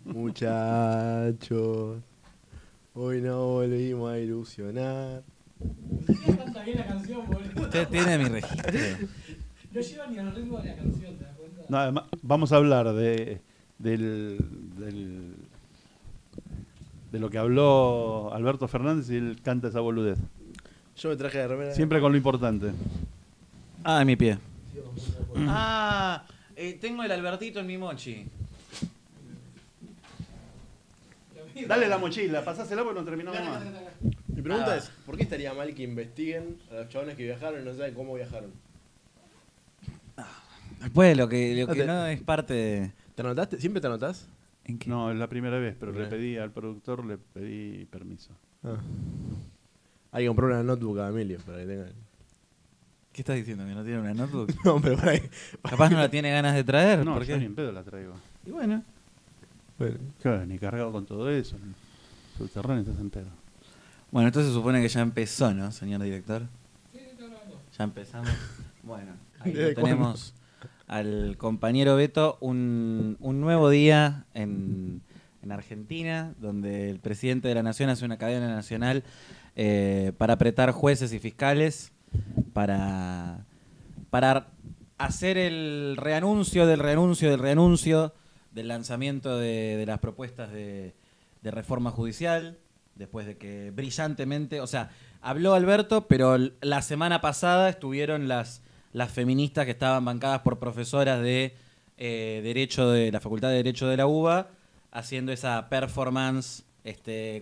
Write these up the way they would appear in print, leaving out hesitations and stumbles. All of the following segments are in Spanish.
Muchachos, hoy no volvimos a ilusionar. Ni siquiera canta bien la canción, boludo. Usted tiene mi registro. No lleva ni al ritmo de la canción, ¿te das cuenta? No, además, vamos a hablar de lo que habló Alberto Fernández y él canta esa boludez. Yo me traje de remera. Siempre con lo importante. Ah, en mi pie. Ah, tengo el Albertito en mi mochi. Dale la mochila, pasásela porque no terminamos Acá, más. acá, acá. Mi pregunta es, ¿por qué estaría mal que investiguen a los chabones que viajaron y no saben cómo viajaron? Pues lo que No te- no es parte de... ¿Te anotaste? ¿Siempre te anotás? ¿En qué? No, es la primera vez, pero le Bien. pedí al productor, le pedí permiso. Hay que comprar una notebook a Emilio para que tenga... ¿Qué estás diciendo? ¿Que no tiene una notebook? No, pero para que... Capaz no la tiene ganas de traer. No, ¿Por yo qué? ni en pedo la traigo. Y bueno, Bueno, claro, ni cargado con todo eso. Subterráneo estás en pedo. Bueno, entonces se supone que ya empezó, ¿no, señor director? Sí, está grabando. Ya empezamos. Bueno, ahí ¿Desde lo tenemos al compañero Beto. Un nuevo día en Argentina, donde el presidente de la Nación hace una cadena nacional para apretar jueces y fiscales, para hacer el reanuncio del reanuncio del reanuncio del lanzamiento de las propuestas de reforma judicial, después de que brillantemente, o sea, habló Alberto, pero la semana pasada estuvieron las feministas que estaban bancadas por profesoras de Derecho de la Facultad de Derecho de la UBA, haciendo esa performance,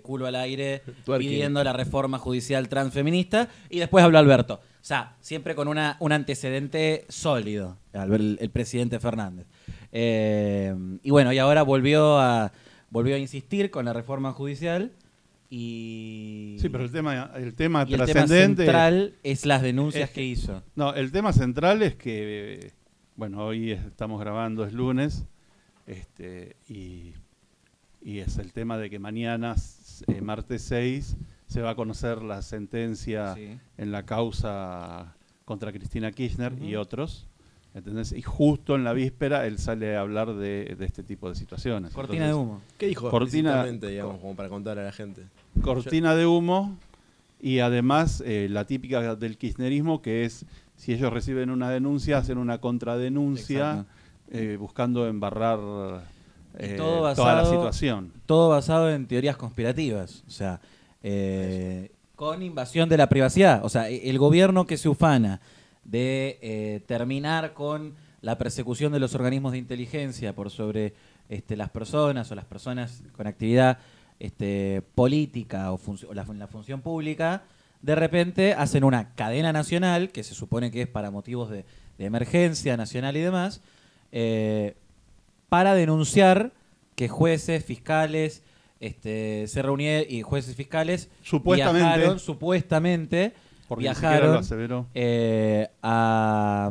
culo al aire, Twerking. pidiendo la reforma judicial transfeminista, y después habló Alberto. O sea, siempre con un antecedente sólido, el presidente Fernández. Y bueno, y ahora volvió a insistir con la reforma judicial y... Sí, pero el tema y el tema trascendente... central es las denuncias que hizo. No, el tema central es que, bueno, hoy estamos grabando, es lunes, y es el tema de que mañana, martes 6, se va a conocer la sentencia Sí. en la causa contra Cristina Kirchner y Ujú. otros, ¿entendés? Y justo en la víspera él sale a hablar de este tipo de situaciones. Cortina de Entonces, humo. ¿qué dijo Cortina- explícitamente, digamos, como para contar a la gente? cortina de humo y además la típica del kirchnerismo, que es si ellos reciben una denuncia, hacen una contradenuncia buscando embarrar Y todo toda la basado- situación. Todo basado en teorías conspirativas. O sea, con invasión de la privacidad. O sea, el gobierno que se ufana de terminar con la persecución de los organismos de inteligencia por sobre las personas o las personas con actividad política o la función pública, de repente hacen una cadena nacional, que se supone que es para motivos de emergencia nacional y demás, para denunciar que jueces, fiscales, se reunieron y jueces fiscales Supuestamente. viajaron, supuestamente, Porque ni siquiera lo viajaron aseveró. a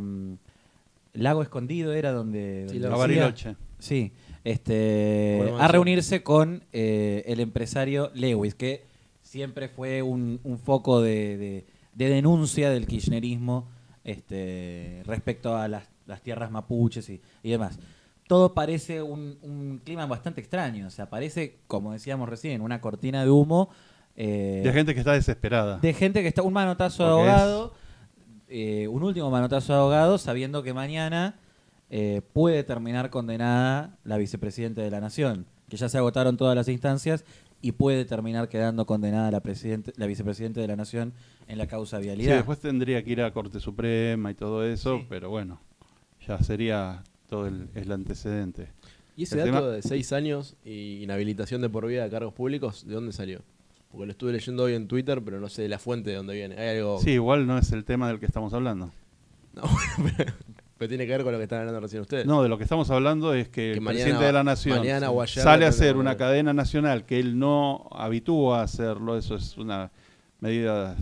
Lago Escondido, era donde... Sí, donde Lago A decía. Bariloche. Sí, Bueno, a reunirse con el empresario Lewis, que siempre fue un foco de denuncia del kirchnerismo respecto a las tierras mapuches y demás. Todo parece un clima bastante extraño, o sea, parece, como decíamos recién, una cortina de humo De gente que está desesperada. de gente que está un manotazo de Porque ahogado, un último manotazo de ahogado, sabiendo que mañana puede terminar condenada la vicepresidenta de la Nación, que ya se agotaron todas las instancias y puede terminar quedando condenada la vicepresidenta de la Nación en la causa Sí, vialidad. después tendría que ir a Corte Suprema y todo eso, Sí. pero bueno, ya sería todo el antecedente. ¿Y ese El dato tema- de 6 años y inhabilitación de por vida de cargos públicos, de dónde salió? Porque lo estuve leyendo hoy en Twitter, pero no sé la fuente de dónde viene. Hay algo... Sí, igual no es el tema del que estamos hablando. No, bueno, pero tiene que ver con lo que están hablando recién ustedes. No, de lo que estamos hablando es que el mañana presidente de la Nación mañana o ayer sale a lo hacer tengo una que- cadena nacional que él no habitúa a hacerlo, eso es una medida,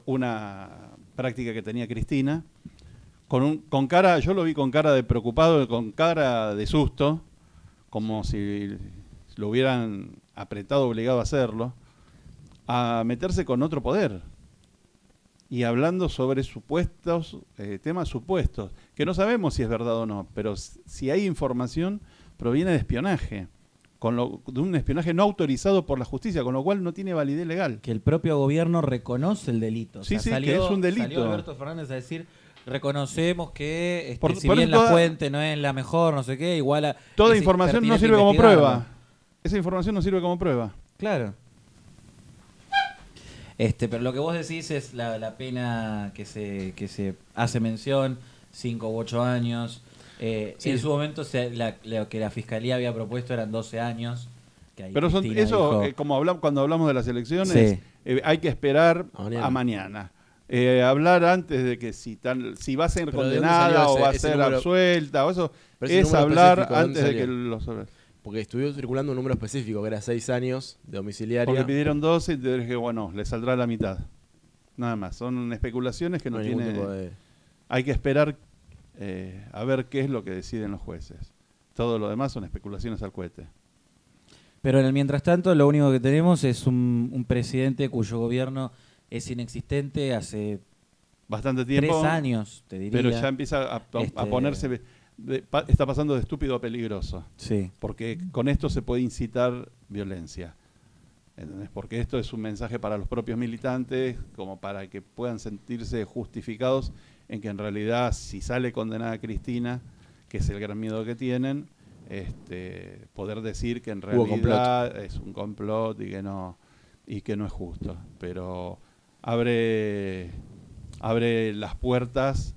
una práctica que tenía Cristina, con cara, yo lo vi con cara de preocupado, con cara de susto, como si lo hubieran apretado, obligado a hacerlo, a meterse con otro poder. Y hablando sobre supuestos, temas supuestos, que no sabemos si es verdad o no, pero si hay información, proviene de espionaje. de un espionaje no autorizado por la justicia, con lo cual no tiene validez legal. Que el propio gobierno reconoce el delito. Sí, sí, que es un delito. Salió Alberto Fernández a decir, reconocemos que Por si eso bien la toda- fuente no es la mejor, no sé qué, igual a... Toda es información no pertinente sirve como investigarla. prueba. Esa información no sirve como prueba. Claro. Pero lo que vos decís es la pena que se hace mención, 5 u 8 años. Sí. En su momento lo que la fiscalía había propuesto eran 12 años. Que ahí Pero Cristina eso, dijo, como cuando hablamos de las elecciones, Sí. Hay que esperar A a mañana. Hablar antes de que si va a ser Pero ¿de dónde condenada salió o va a ese ser número? absuelta o eso, Pero ese es número hablar específico, ¿de dónde antes de que salió? los... Porque estuvo circulando un número específico, que era 6 años de domiciliaria. Porque pidieron 12 y te dije, bueno, le saldrá la mitad. Nada más. Son especulaciones que no, hay ningún tiene... tipo de... Hay que esperar a ver qué es lo que deciden los jueces. Todo lo demás son especulaciones al cohete. Pero en el mientras tanto, lo único que tenemos es un presidente cuyo gobierno es inexistente hace Bastante tiempo. 3 años, te diría. Pero ya empieza a ponerse... está pasando de estúpido a peligroso. Sí. Porque con esto se puede incitar violencia. ¿Entendés? Porque esto es un mensaje para los propios militantes, como para que puedan sentirse justificados en que en realidad si sale condenada Cristina, que es el gran miedo que tienen, poder decir que en Hubo realidad es un complot y que no es justo. Pero abre las puertas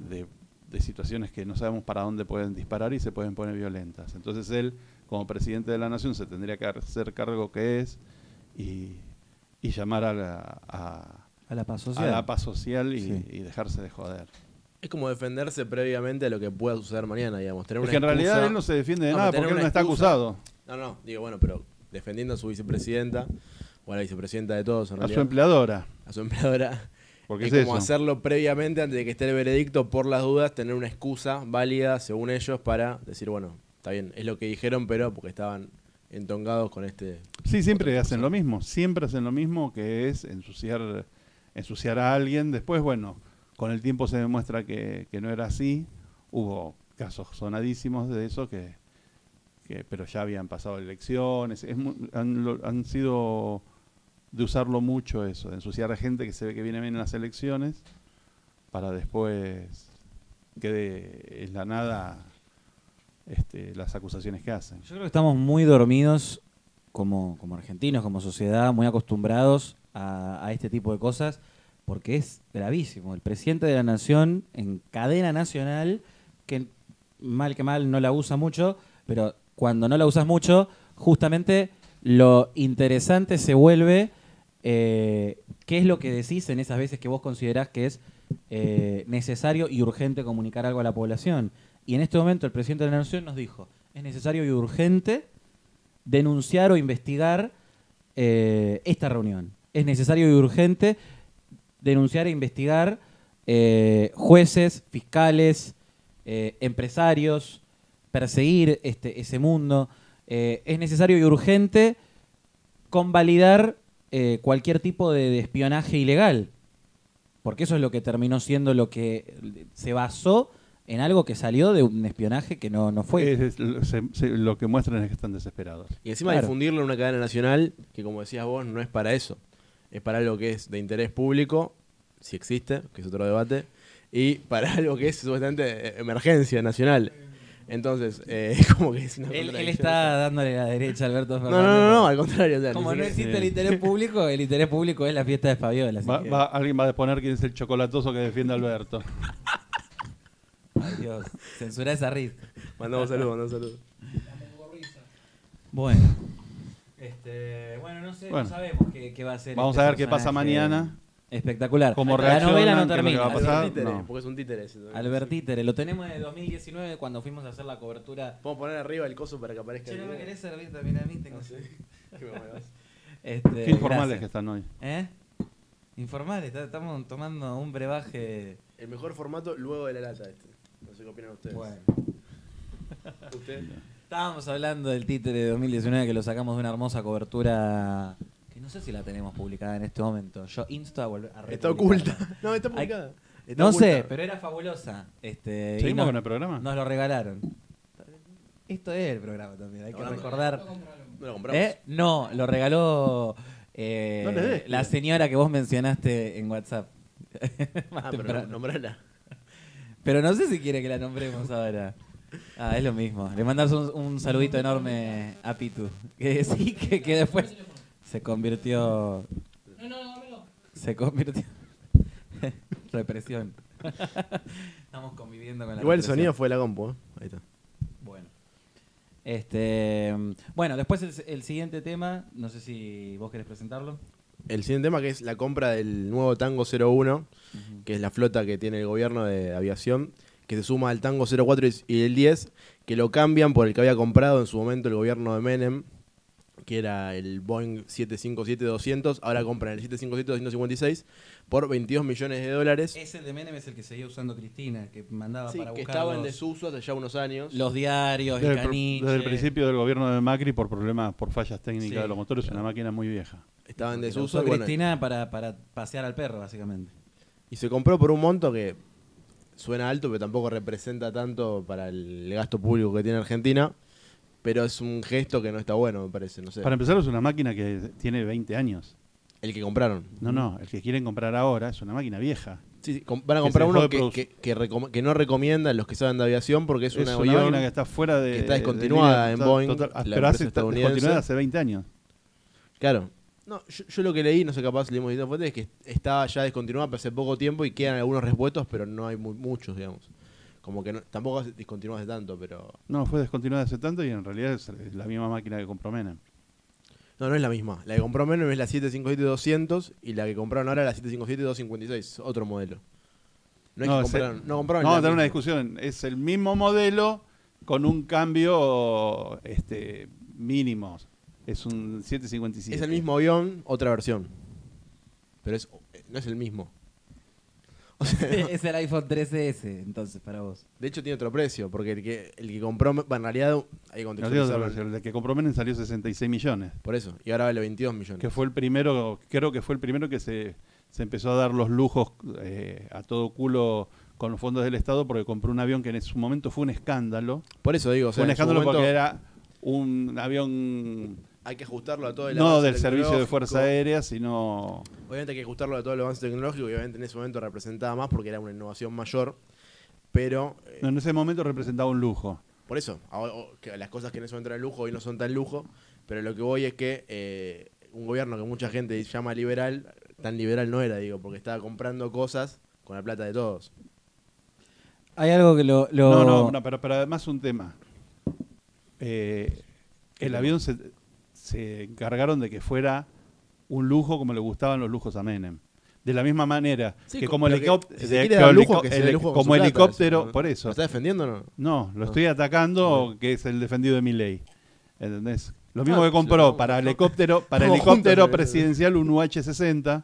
de situaciones que no sabemos para dónde pueden disparar y se pueden poner violentas. Entonces él, como presidente de la nación, se tendría que hacer cargo que es y llamar a la paz social. a la paz social Sí. y dejarse de joder. Es como defenderse previamente de lo que pueda suceder mañana, digamos. Tener Es una que en realidad excusa- él no se defiende de No, nada pero porque tener él no una está excusa- acusado. No, digo, bueno, pero defendiendo a su vicepresidenta, o a la vicepresidenta de todos, en A realidad, su empleadora. a su empleadora, Porque es es como eso. hacerlo previamente antes de que esté el veredicto, por las dudas, tener una excusa válida, según ellos, para decir, bueno, está bien, es lo que dijeron, pero porque estaban entongados con este... Sí, siempre otra hacen cosa. lo mismo. Siempre hacen lo mismo, que es ensuciar a alguien. Después, bueno, con el tiempo se demuestra que no era así. Hubo casos sonadísimos de eso pero ya habían pasado elecciones. Han sido de usarlo mucho eso, de ensuciar a gente que se ve que viene bien en las elecciones para después quede en la nada las acusaciones que hacen. Yo creo que estamos muy dormidos como argentinos, como sociedad, muy acostumbrados a este tipo de cosas, porque es gravísimo. El presidente de la nación en cadena nacional, que mal que mal no la usa mucho, pero cuando no la usas mucho, justamente lo interesante se vuelve qué es lo que decís en esas veces que vos considerás que es necesario y urgente comunicar algo a la población. Y en este momento el presidente de la nación nos dijo, es necesario y urgente denunciar o investigar esta reunión. Es necesario y urgente denunciar e investigar jueces, fiscales, empresarios, perseguir ese mundo. Es necesario y urgente convalidar cualquier tipo de espionaje ilegal, porque eso es lo que terminó siendo lo que se basó en algo que salió de un espionaje que no fue. Lo que muestran es que están desesperados. Y encima Claro. difundirlo en una cadena nacional, que como decías vos, no es para eso. Es para algo que es de interés público, si existe, que es otro debate, y para algo que es supuestamente emergencia nacional. Entonces, como que es una Él contradicción. está dándole la derecha a Alberto No, Fernández. no, al contrario. O sea, Como ni no siquiera- existe el interés público es la fiesta de Fabiola. así que- Alguien va a poner quién es el chocolatoso que defiende a Alberto. Ay, Dios, censura esa risa. Mandamos saludos. La mongorriza. Bueno, no sé, Bueno. no sabemos qué va a ser. Vamos este a ver qué pasa personaje mañana. Espectacular. Cómo la reaccionan, novela no qué es lo que termina. va a pasar. Es un títere, No. porque es un títere ese. Albert Títere, lo tenemos de 2019 cuando fuimos a hacer la cobertura. Podemos poner arriba el coso para que aparezca. Che, no el me video. querés servir también a mí, tengo No sé. Qué me muevas. Qué informales gracias. que están hoy. Informales, estamos tomando un brebaje. El mejor formato luego de la lata este. No sé qué opinan ustedes. Bueno. ¿Usted? Estábamos hablando del títere de 2019 que lo sacamos de una hermosa cobertura que no sé si la tenemos publicada en este momento. Yo insto a volver a Está republicarla. oculta. No, está publicada. Está No oculta. sé, pero era fabulosa. Y ¿Seguimos con el programa? nos lo regalaron. Esto es el programa también, hay que No, recordar. No lo compramos. No, lo regaló No le des, la señora que vos mencionaste en WhatsApp. Más Ah, pero temprano. nombrala. Pero no sé si quiere que la nombremos ahora. Ah, es lo mismo. Le mandas un saludito enorme a Pitu. Que sí, que después se convirtió... No, dámelo. Se convirtió... Represión. Estamos conviviendo con la Igual el represión. sonido fue la compu, ¿eh? Ahí está. Bueno. Bueno, después el siguiente tema, no sé si vos querés presentarlo. El siguiente tema que es la compra del nuevo Tango 01, que es la flota que tiene el gobierno de aviación, que se suma al Tango 04 y el 10, que lo cambian por el que había comprado en su momento el gobierno de Menem, que era el Boeing 757-200, ahora compran el 757-256 por $22 millones. Ese de Menem es el que seguía usando Cristina, que mandaba Sí, para que buscar estaba en desuso hace ya unos años. los diarios, el caniche. Desde el principio del gobierno de Macri por problemas, por fallas técnicas Sí, de los motores, una máquina muy vieja. Estaba en Que lo desuso usó y, bueno, Cristina para pasear al perro, básicamente. y se compró por un monto que suena alto, pero tampoco representa tanto para el gasto público que tiene Argentina. Pero es un gesto que no está bueno, me parece, no sé. Para empezar, es una máquina que tiene 20 años. El que compraron. No, el que quieren comprar ahora es una máquina vieja. Sí, van a Que comprar se uno dejó de que no recomiendan los que saben de aviación porque es un una avión máquina que está fuera de... que está descontinuada de en línea Boeing, total, la pero empresa está estadounidense. descontinuada hace 20 años. Claro. No, yo lo que leí, no sé, capaz leímos distintas fuentes, es que estaba ya descontinuada pero hace poco tiempo y quedan algunos repuestos, pero no hay muchos, digamos. Como que tampoco discontinúa hace tanto, pero... No, fue descontinuada hace tanto y en realidad es la misma máquina que compró Menem. No es la misma. La que compró Menem es la 757-200 y la que compraron ahora es la 757-256, otro modelo. No es que compraron, no compraron Vamos la a tener una misma. discusión. Es el mismo modelo con un cambio mínimo. Es un 757. Es el mismo avión, otra versión. Pero no es el mismo. O sea, Es el iPhone 13S, entonces, para vos. de hecho tiene otro precio, porque el que compró, bueno, en realidad hay que No, contextualizarlo. el que compró Menem salió 66 millones. Por eso, y ahora vale 22 millones. Que fue el primero, creo que fue el primero que se empezó a dar los lujos a todo culo con los fondos del Estado porque compró un avión que en su momento fue un escándalo. Por eso digo, o sea, Fue un en su escándalo momento porque era un avión hay que ajustarlo a todo el no avance del servicio de tecnológico. Fuerza Aérea, sino... Obviamente hay que ajustarlo a todo el avance tecnológico y obviamente en ese momento representaba más porque era una innovación mayor, pero No, en ese momento representaba un lujo. por eso, que las cosas que en ese momento eran lujo hoy no son tan lujo, pero lo que voy es que un gobierno que mucha gente llama liberal, tan liberal no era, digo, porque estaba comprando cosas con la plata de todos. Hay algo que No, pero además un tema. El avión se encargaron de que fuera un lujo como le gustaban los lujos a Menem. De la misma manera Sí, que como pero helicóptero, si se quiere dar lujo, que se dé lujo con como su plata, helicóptero, eso, ¿no? por ¿Lo eso. está defendiendo o no? No, lo estoy atacando, que es el defendido de Milei. ¿Entendés? Lo mismo Ah, que compró no, para no. helicóptero Estamos helicóptero juntos, presidencial un UH-60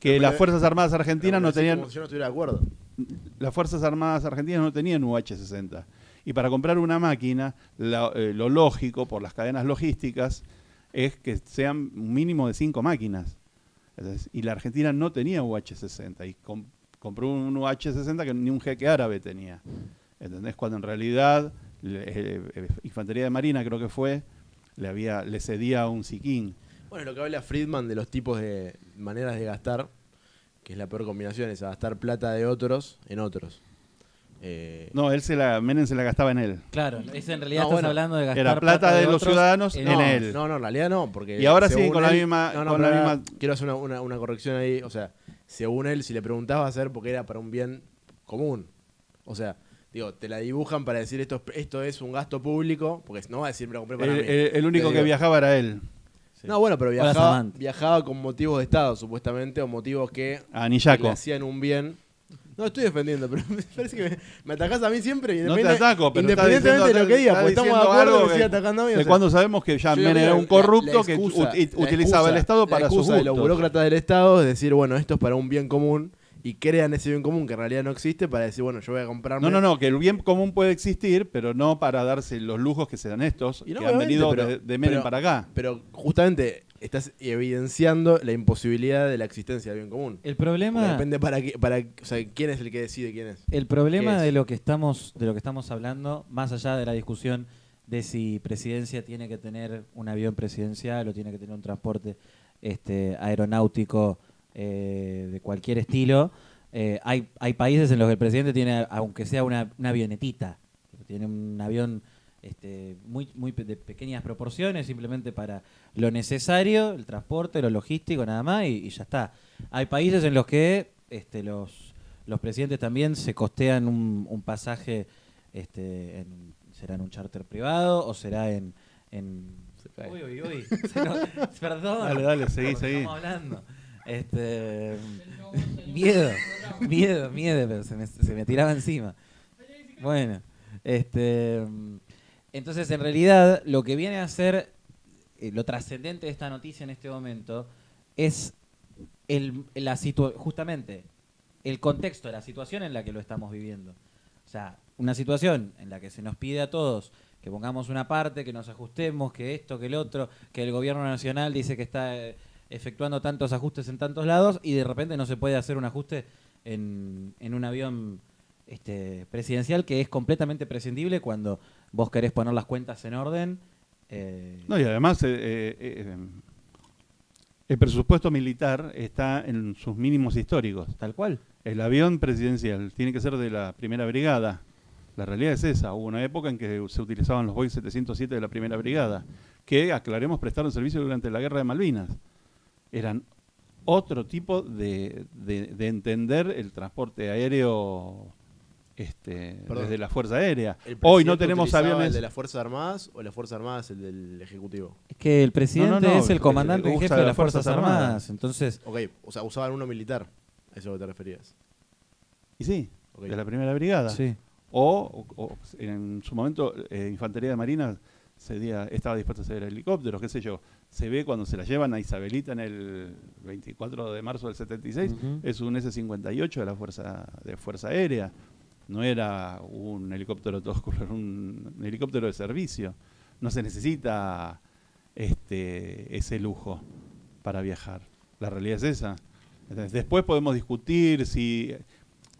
que Pero, las Fuerzas Armadas Argentinas no Así tenían. como si yo no estuviera de acuerdo. Las Fuerzas Armadas Argentinas no tenían UH-60. Y para comprar una máquina, lo lógico, por las cadenas logísticas, es que sean un mínimo de 5 máquinas. Entonces, y la Argentina no tenía UH-60. Y compró un UH-60 que ni un jeque árabe tenía. ¿Entendés? Cuando en realidad Infantería de Marina, creo que fue, le cedía un Siquín. Bueno, lo que habla Friedman de los tipos de maneras de gastar, que es la peor combinación, es gastar plata de otros en otros. No, Menem se la gastaba en él. Claro, es en realidad No, estás bueno, hablando de gastar era plata de los otros ciudadanos en en no, él. No, en realidad no, porque Y ahora según siguen con la él- misma- No, con pero la ahora misma- quiero hacer una corrección ahí, o sea, según él, si le preguntabas va a ser porque era para un bien común. O sea, digo, te la dibujan para decir esto es un gasto público, porque no va a decir me lo compré para mí. El único Te que digo, viajaba era él. Sí. No, bueno, pero Hola, Samantha. viajaba con motivos de Estado, supuestamente, o motivos que A le Nillaco. hacían un bien. No estoy defendiendo, pero me parece que me atacás a mí siempre. No te ataco, pero independientemente de lo que diga, porque estamos de acuerdo, me sigue atacando a mí. o de sea, cuando sabemos que ya yo creo Menem era que un corrupto la que excusa- utilizaba el Estado para la sus excusa de los gustos. burócratas del Estado es decir, bueno, esto es para un bien común y crean ese bien común que en realidad no existe para decir, bueno, yo voy a comprarme. No, que el bien común puede existir, pero no para darse los lujos que se dan estos, Y no, que han obviamente, venido pero- de Menem pero- para acá. Pero justamente estás evidenciando la imposibilidad de la existencia del bien común. El Porque problema, depende o sea, quién es el que decide quién es. el problema ¿Qué es? de lo que estamos hablando, más allá de la discusión de si presidencia tiene que tener un avión presidencial o tiene que tener un transporte aeronáutico de cualquier estilo. Hay países en los que el presidente tiene, aunque sea una avionetita, tiene un avión muy de pequeñas proporciones, simplemente para lo necesario, el transporte, lo logístico, nada más, y ya está. Hay países en los que los presidentes también se costean un pasaje, será en un charter privado o será en uy. Perdón. Dale, seguí. Estamos hablando. Miedo, pero se me tiraba encima. Bueno, entonces en realidad lo que viene a ser lo trascendente de esta noticia en este momento es justamente el contexto de la situación en la que lo estamos viviendo. O sea, una situación en la que se nos pide a todos que pongamos una parte, que nos ajustemos, que esto, que el otro, que el gobierno nacional dice que está efectuando tantos ajustes en tantos lados y de repente no se puede hacer un ajuste en un avión presidencial que es completamente prescindible cuando vos querés poner las cuentas en orden. No, y además el presupuesto militar está en sus mínimos históricos. Tal cual. El avión presidencial tiene que ser de la primera brigada. La realidad es esa. Hubo una época en que se utilizaban los Boeing 707 de la primera brigada, que, aclaremos, prestaron servicio durante la Guerra de Malvinas. Eran otro tipo de entender el transporte aéreo desde la Fuerza Aérea. Hoy no tenemos aviones. ¿El de las Fuerzas Armadas o las Fuerzas Armadas el del Ejecutivo? Es que el presidente No, es el comandante en jefe de las Fuerzas Armadas. Armadas. Entonces, Ok, o sea, usaban uno militar. Eso es a lo que te referías. Y sí, Okay. de la primera brigada. sí. O en su momento, Infantería de Marina estaba dispuesta a hacer helicópteros, qué sé yo. Se ve cuando se la llevan a Isabelita en el 24 de marzo del 76, es un S-58 de la Fuerza Aérea. No era un helicóptero era un helicóptero de servicio. No se necesita ese lujo para viajar. La realidad es esa. Entonces, después podemos discutir si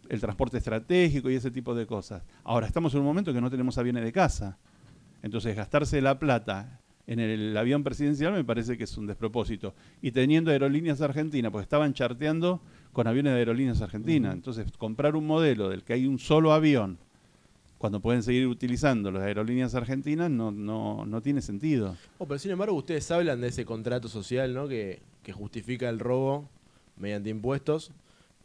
el transporte estratégico y ese tipo de cosas. Ahora, estamos en un momento que no tenemos aviones de casa. Entonces, gastarse la plata en el avión presidencial me parece que es un despropósito. Y teniendo Aerolíneas Argentinas, pues estaban charteando con aviones de Aerolíneas Argentinas. Entonces, comprar un modelo del que hay un solo avión, cuando pueden seguir utilizando las Aerolíneas Argentinas, no tiene sentido. Pero sin embargo, ustedes hablan de ese contrato social, ¿no? Que justifica el robo mediante impuestos.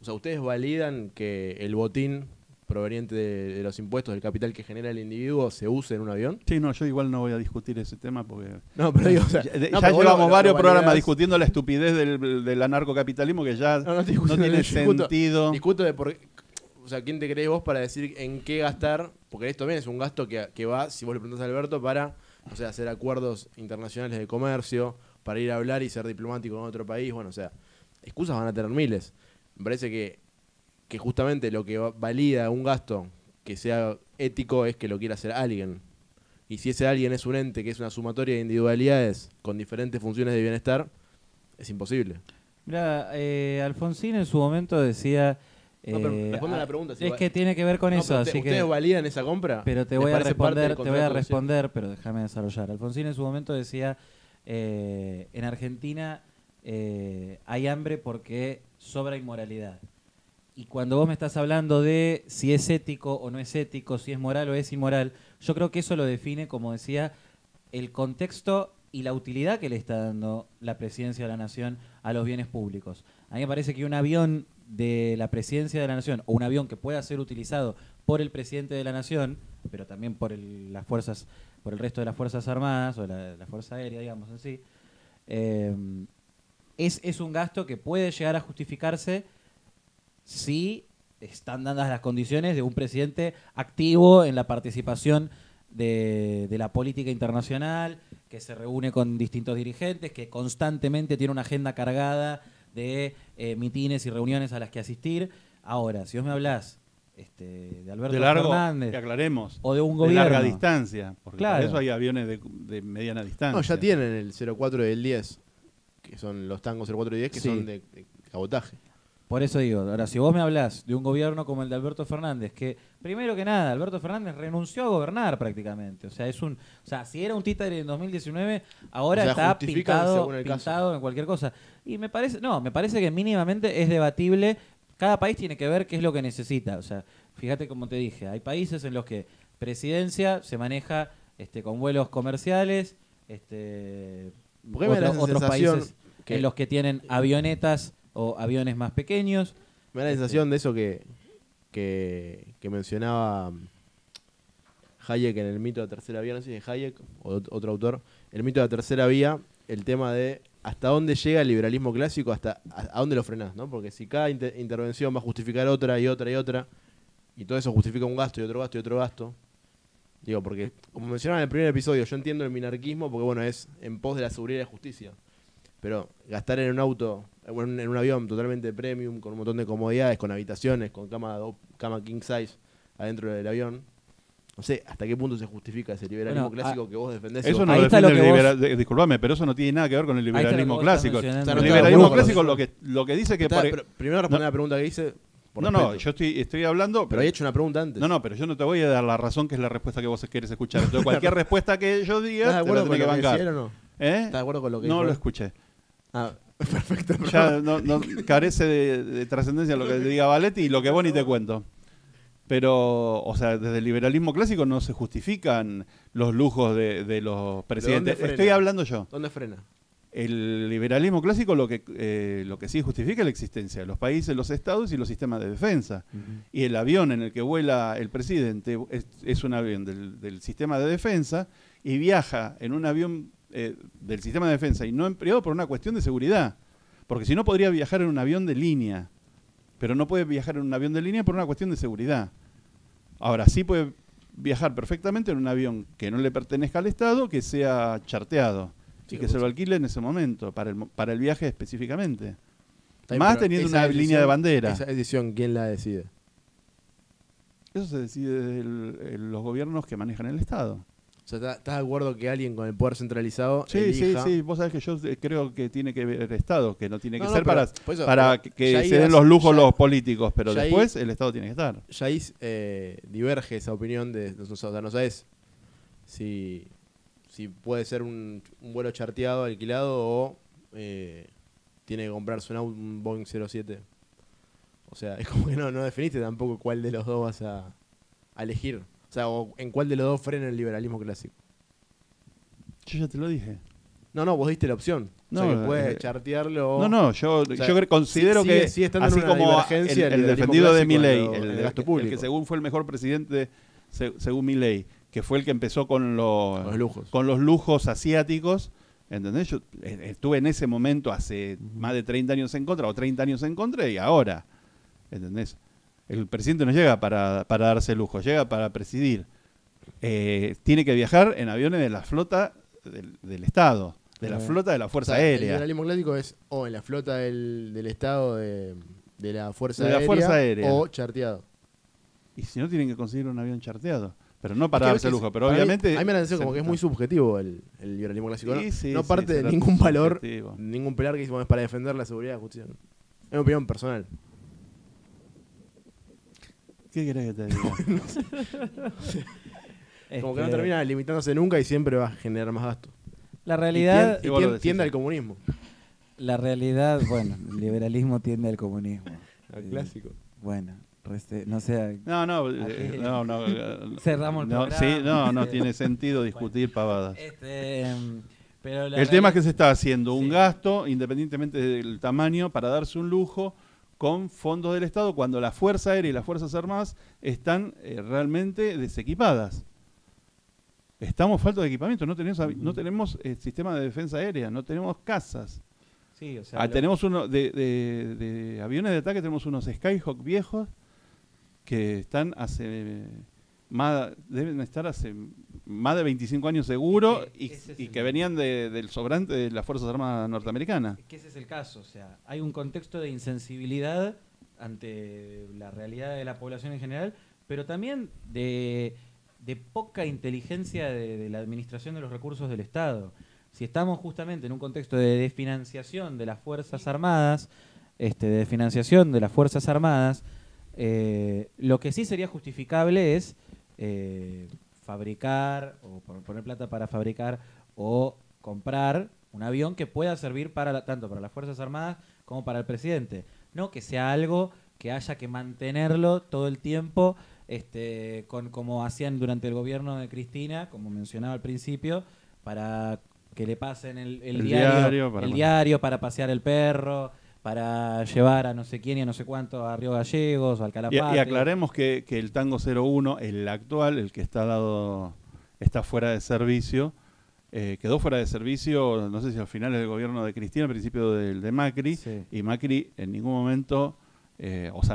O sea, ustedes validan que el botín proveniente de los impuestos, del capital que genera el individuo, se use en un avión. Sí, no, yo igual no voy a discutir ese tema porque No, pero digo, o sea, ya pero llevamos varios programas validás. discutiendo la estupidez del anarcocapitalismo que ya no tiene sentido. Discuto de por qué. O sea, ¿quién te crees vos para decir en qué gastar? Porque esto también es un gasto que va, si vos le preguntás a Alberto, para, o sea, hacer acuerdos internacionales de comercio, para ir a hablar y ser diplomático en otro país. Bueno, o sea, excusas van a tener miles. Me parece que justamente lo que valida un gasto que sea ético es que lo quiera hacer alguien. Y si ese alguien es un ente que es una sumatoria de individualidades con diferentes funciones de bienestar, es imposible. Mira, Alfonsín en su momento decía... No, pero responde a la pregunta. es que tiene que ver con eso, pero así ¿ustedes que... validan esa compra? Pero te ¿Les voy a parece parte del contrato social? pero déjame desarrollar. Alfonsín en su momento decía, en Argentina hay hambre porque sobra inmoralidad. Y cuando vos me estás hablando de si es ético o no es ético, si es moral o es inmoral, yo creo que eso lo define, como decía, el contexto y la utilidad que le está dando la presidencia de la Nación a los bienes públicos. A mí me parece que un avión de la presidencia de la Nación, o un avión que pueda ser utilizado por el presidente de la Nación, pero también por el resto de las Fuerzas Armadas, o la Fuerza Aérea, digamos en sí, es un gasto que puede llegar a justificarse si están dadas las condiciones de un presidente activo en la participación de la política internacional, que se reúne con distintos dirigentes, que constantemente tiene una agenda cargada de mitines y reuniones a las que asistir. Ahora, si vos me hablás de Alberto De largo, Fernández, que aclaremos, o de un de gobierno, larga distancia, porque Claro. para eso hay aviones de mediana distancia. No, ya tienen el 04 y el 10, que son los tangos 04 y 10, que Sí. son de cabotaje. Por eso digo, ahora, si vos me hablás de un gobierno como el de Alberto Fernández, que primero que nada, Alberto Fernández renunció a gobernar prácticamente. O sea, si era un títere en 2019, ahora O sea, está justifican pintado, según el caso. pintado en cualquier cosa. Y me parece que mínimamente es debatible. Cada país tiene que ver qué es lo que necesita. O sea, fíjate como te dije, hay países en los que presidencia se maneja con vuelos comerciales, Porque me da la otros sensación países en los que tienen avionetas o aviones más pequeños. Me da la sensación de eso que mencionaba Hayek en el mito de la tercera vía, no sé si es Hayek o otro autor, el mito de la tercera vía, el tema de hasta dónde llega el liberalismo clásico, hasta a dónde lo frenás, ¿no? Porque si cada intervención va a justificar otra y otra y otra, y todo eso justifica un gasto y otro gasto y otro gasto, digo, porque como mencionaba en el primer episodio, yo entiendo el minarquismo porque, bueno, es en pos de la seguridad y la justicia. Pero gastar en un auto, en un avión totalmente premium, con un montón de comodidades, con habitaciones, con cama king size adentro del avión, no sé hasta qué punto se justifica ese liberalismo clásico que vos defendés. Eso no ahí lo está defiende lo el que liberalismo. Disculpame, pero eso no tiene nada que ver con el Ahí está lo que liberalismo vos clásico. estás mencionando. El No, liberalismo no, clásico no, lo que dice que... Pero primero responder No. la pregunta que hice. Por No, respeto. yo estoy hablando... Pero he hecho una pregunta antes. No, pero yo no te voy a dar la razón que es la respuesta que vos querés escuchar. Entonces, cualquier respuesta que yo ¿Estás de diga, te la acuerdo con tenés que lo que bancar. decía o no? ¿Eh? ¿Estás de acuerdo con lo que No dijo lo él? escuché. Ah, perfecto. Ya no carece de trascendencia lo que te diga Valetti y lo que vos ni te cuento. Pero, o sea, desde el liberalismo clásico no se justifican los lujos de los presidentes. frena? Estoy hablando yo. ¿Dónde frena? El liberalismo clásico lo que sí justifica es la existencia de los países, los estados y los sistemas de defensa. Y el avión en el que vuela el presidente es un avión del sistema de defensa y viaja en un avión del sistema de defensa y no en privado por una cuestión de seguridad. Porque si no podría viajar en un avión de línea, pero no puede viajar en un avión de línea por una cuestión de seguridad. Ahora sí puede viajar perfectamente en un avión que no le pertenezca al Estado, que sea charteado. Sí, Y que se lo alquile en ese momento, para el viaje específicamente. Está bien, Más pero teniendo esa una decisión- línea de bandera. Esa decisión, ¿quién la decide? Eso se decide de los gobiernos que manejan el Estado. O sea, ¿estás de acuerdo que alguien con el poder centralizado Sí, elija? sí. Vos sabés que yo creo que tiene que ver el Estado, que no tiene que No, ser pero para, por eso, para pero que ya se ahí den vas- los lujos ya- los políticos, pero ya ahí- después el Estado tiene que estar. Ya ahí diverge esa opinión de, o sea, no sabes si puede ser un vuelo charteado, alquilado o tiene que comprarse un Boeing 07. O sea, es como que no definiste tampoco cuál de los dos vas a elegir. O sea, o en cuál de los dos frena el liberalismo clásico. Yo ya te lo dije. No, vos diste la opción. No, o sea, que puedes chartearlo. Yo sea, considero sigue- que sigue estando así en una como divergencia el el liberalismo defendido de clásico Milei, en el gasto el público. que según fue el mejor presidente, según Milei, que fue el que empezó con Los lujos. con los lujos asiáticos, ¿entendés? Yo estuve en ese momento hace más de 30 años en contra, o 30 años en contra, y ahora, ¿entendés? El presidente no llega para darse lujo, llega para presidir. Tiene que viajar en aviones de la flota del Estado, de la flota de la Fuerza O sea, El Aérea. liberalismo clásico es o en la flota del Estado de la Fuerza De la Aérea Fuerza Aérea. o charteado. Y si no, tienen que conseguir un avión charteado. Pero no para Es que darse a veces, lujo, pero para mí- obviamente... A mí me da la sensación se como que es está- muy subjetivo el liberalismo clásico. Sí, sí, no sí, parte de será ningún valor, subjetivo. ningún pilar que dice, bueno, es para defender la seguridad y la justicia. Es mi opinión personal. ¿Qué querés que te diga? Como que no termina limitándose nunca y siempre va a generar más gasto. La realidad, Y Y vos lo decís, tiende sí. al comunismo. bueno, el liberalismo tiende al comunismo. Al clásico. Bueno, no sé. No, Aquí- no. Cerramos el programa. Sí, no tiene sentido discutir pavadas. Pero El tema es que se está haciendo un gasto, independientemente del tamaño, para darse un lujo con fondos del Estado, cuando la Fuerza Aérea y las Fuerzas Armadas están realmente desequipadas. Estamos faltos de equipamiento, no tenemos sistema de defensa aérea, no tenemos casas. Sí, o sea, Tenemos uno de aviones de ataque, tenemos unos Skyhawk viejos que están deben estar hace más de 25 años seguro Ese es y el- que venían del sobrante de las Fuerzas Armadas norteamericanas. que ese es el caso, o sea, hay un contexto de insensibilidad ante la realidad de la población en general, pero también de poca inteligencia de la administración de los recursos del Estado. Si estamos justamente en un contexto de desfinanciación de las Fuerzas Armadas, de financiación de las Fuerzas Armadas, lo que sí sería justificable es fabricar o poner plata para fabricar o comprar un avión que pueda servir tanto para las Fuerzas Armadas como para el presidente. No que sea algo que haya que mantenerlo todo el tiempo, como hacían durante el gobierno de Cristina, como mencionaba al principio, para que le pasen el diario para pasear el perro, para llevar a no sé quién y a no sé cuánto a Río Gallegos o al Calafate. Y aclaremos que el Tango 01, el actual, el que está fuera de servicio, quedó fuera de servicio, no sé si al final del gobierno de Cristina, al principio del de Macri, Sí. y Macri en ningún momento,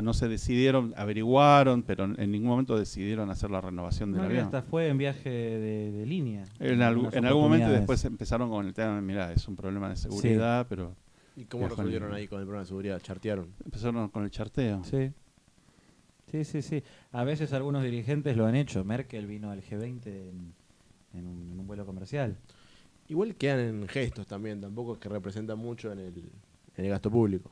no se decidieron, averiguaron, pero en ningún momento decidieron hacer la renovación del avión. Hasta fue en viaje de línea. En algún momento después empezaron con el tema, mirá, es un problema de seguridad, pero... ¿Y cómo resolvieron ahí con el problema de seguridad? ¿Chartearon? Empezaron con el charteo. Sí. Sí. A veces algunos dirigentes lo han hecho. Merkel vino al G20 en un vuelo comercial. Igual quedan en gestos también, tampoco es que representan mucho en el gasto público.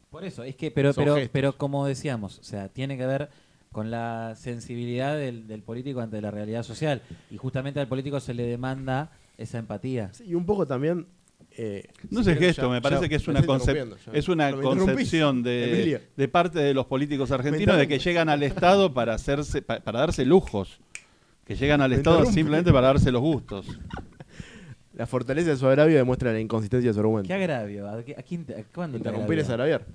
Por eso, es que, Son gestos. pero como decíamos, o sea, tiene que ver con la sensibilidad del político ante la realidad social. Y justamente al político se le demanda esa empatía. Sí, y un poco también... No sé gesto, me parece que es una concepción de parte de los políticos argentinos de que llegan al Estado para darse lujos, que llegan al Estado simplemente para darse los gustos. La fortaleza de su agravio demuestra la inconsistencia de su argumento. ¿Qué agravio? ¿Cuándo te Interrumpir es agraviar.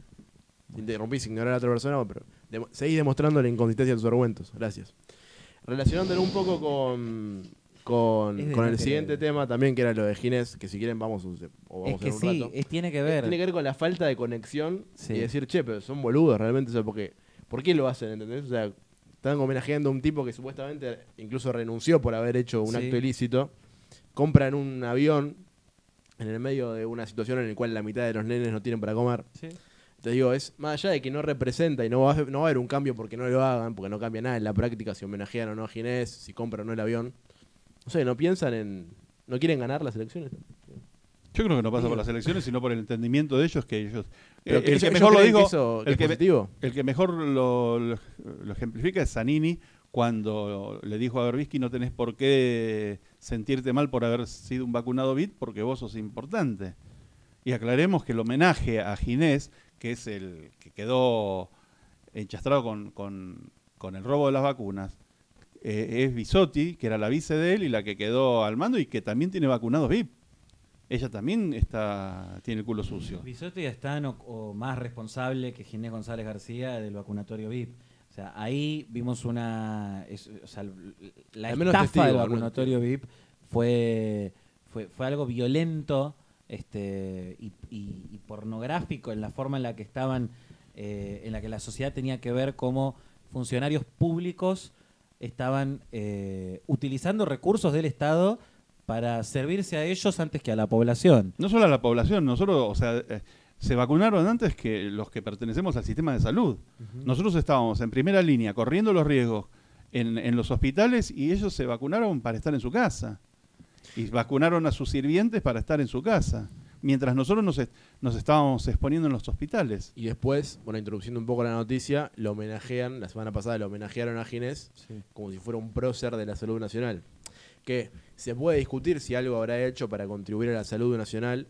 Interrumpís, ignorar a otra persona, pero seguís demostrando la inconsistencia de sus argumentos. Gracias. Relacionándolo un poco con el siguiente tema también, que era lo de Ginés, que si quieren vamos a hacer un rato. Tiene que ver. Tiene que ver con la falta de conexión Sí. y decir, che, pero son boludos realmente. O sea, ¿por qué lo hacen? ¿Entendés? O sea, están homenajeando a un tipo que supuestamente incluso renunció por haber hecho un acto ilícito. Compran un avión en el medio de una situación en la cual la mitad de los nenes no tienen para comer. Sí. Te digo, es más allá de que no representa y no va a haber un cambio porque no lo hagan, porque no cambia nada en la práctica si homenajean o no a Ginés, si compran o no el avión. No sé, no piensan ¿no quieren ganar las elecciones? Yo creo que no pasa por las elecciones, sino por el entendimiento de ellos, que ellos... Pero el que mejor lo digo, positivo. el que mejor lo ejemplifica es Zanini, cuando le dijo a Berbisky, no tenés por qué sentirte mal por haber sido un vacunado VIP, porque vos sos importante. Y aclaremos que el homenaje a Ginés, que es el que quedó enchastrado con el robo de las vacunas, es Bisotti, que era la vice de él y la que quedó al mando y que también tiene vacunados VIP. Ella también tiene el culo sucio. Bisotti es tan o más responsable que Ginés González García del vacunatorio VIP. O sea, ahí vimos la estafa del vacunatorio VIP fue algo violento y pornográfico en la forma en la que estaban, en la que la sociedad tenía que ver cómo funcionarios públicos estaban utilizando recursos del Estado para servirse a ellos antes que a la población. No solo a la población, nosotros, se vacunaron antes que los que pertenecemos al sistema de salud. Nosotros estábamos en primera línea corriendo los riesgos en los hospitales y ellos se vacunaron para estar en su casa. Y vacunaron a sus sirvientes para estar en su casa. Mientras nosotros nos estábamos exponiendo en los hospitales. Y después, introduciendo un poco la noticia, la semana pasada lo homenajearon a Ginés como si fuera un prócer de la salud nacional. Que se puede discutir si algo habrá hecho para contribuir a la salud nacional,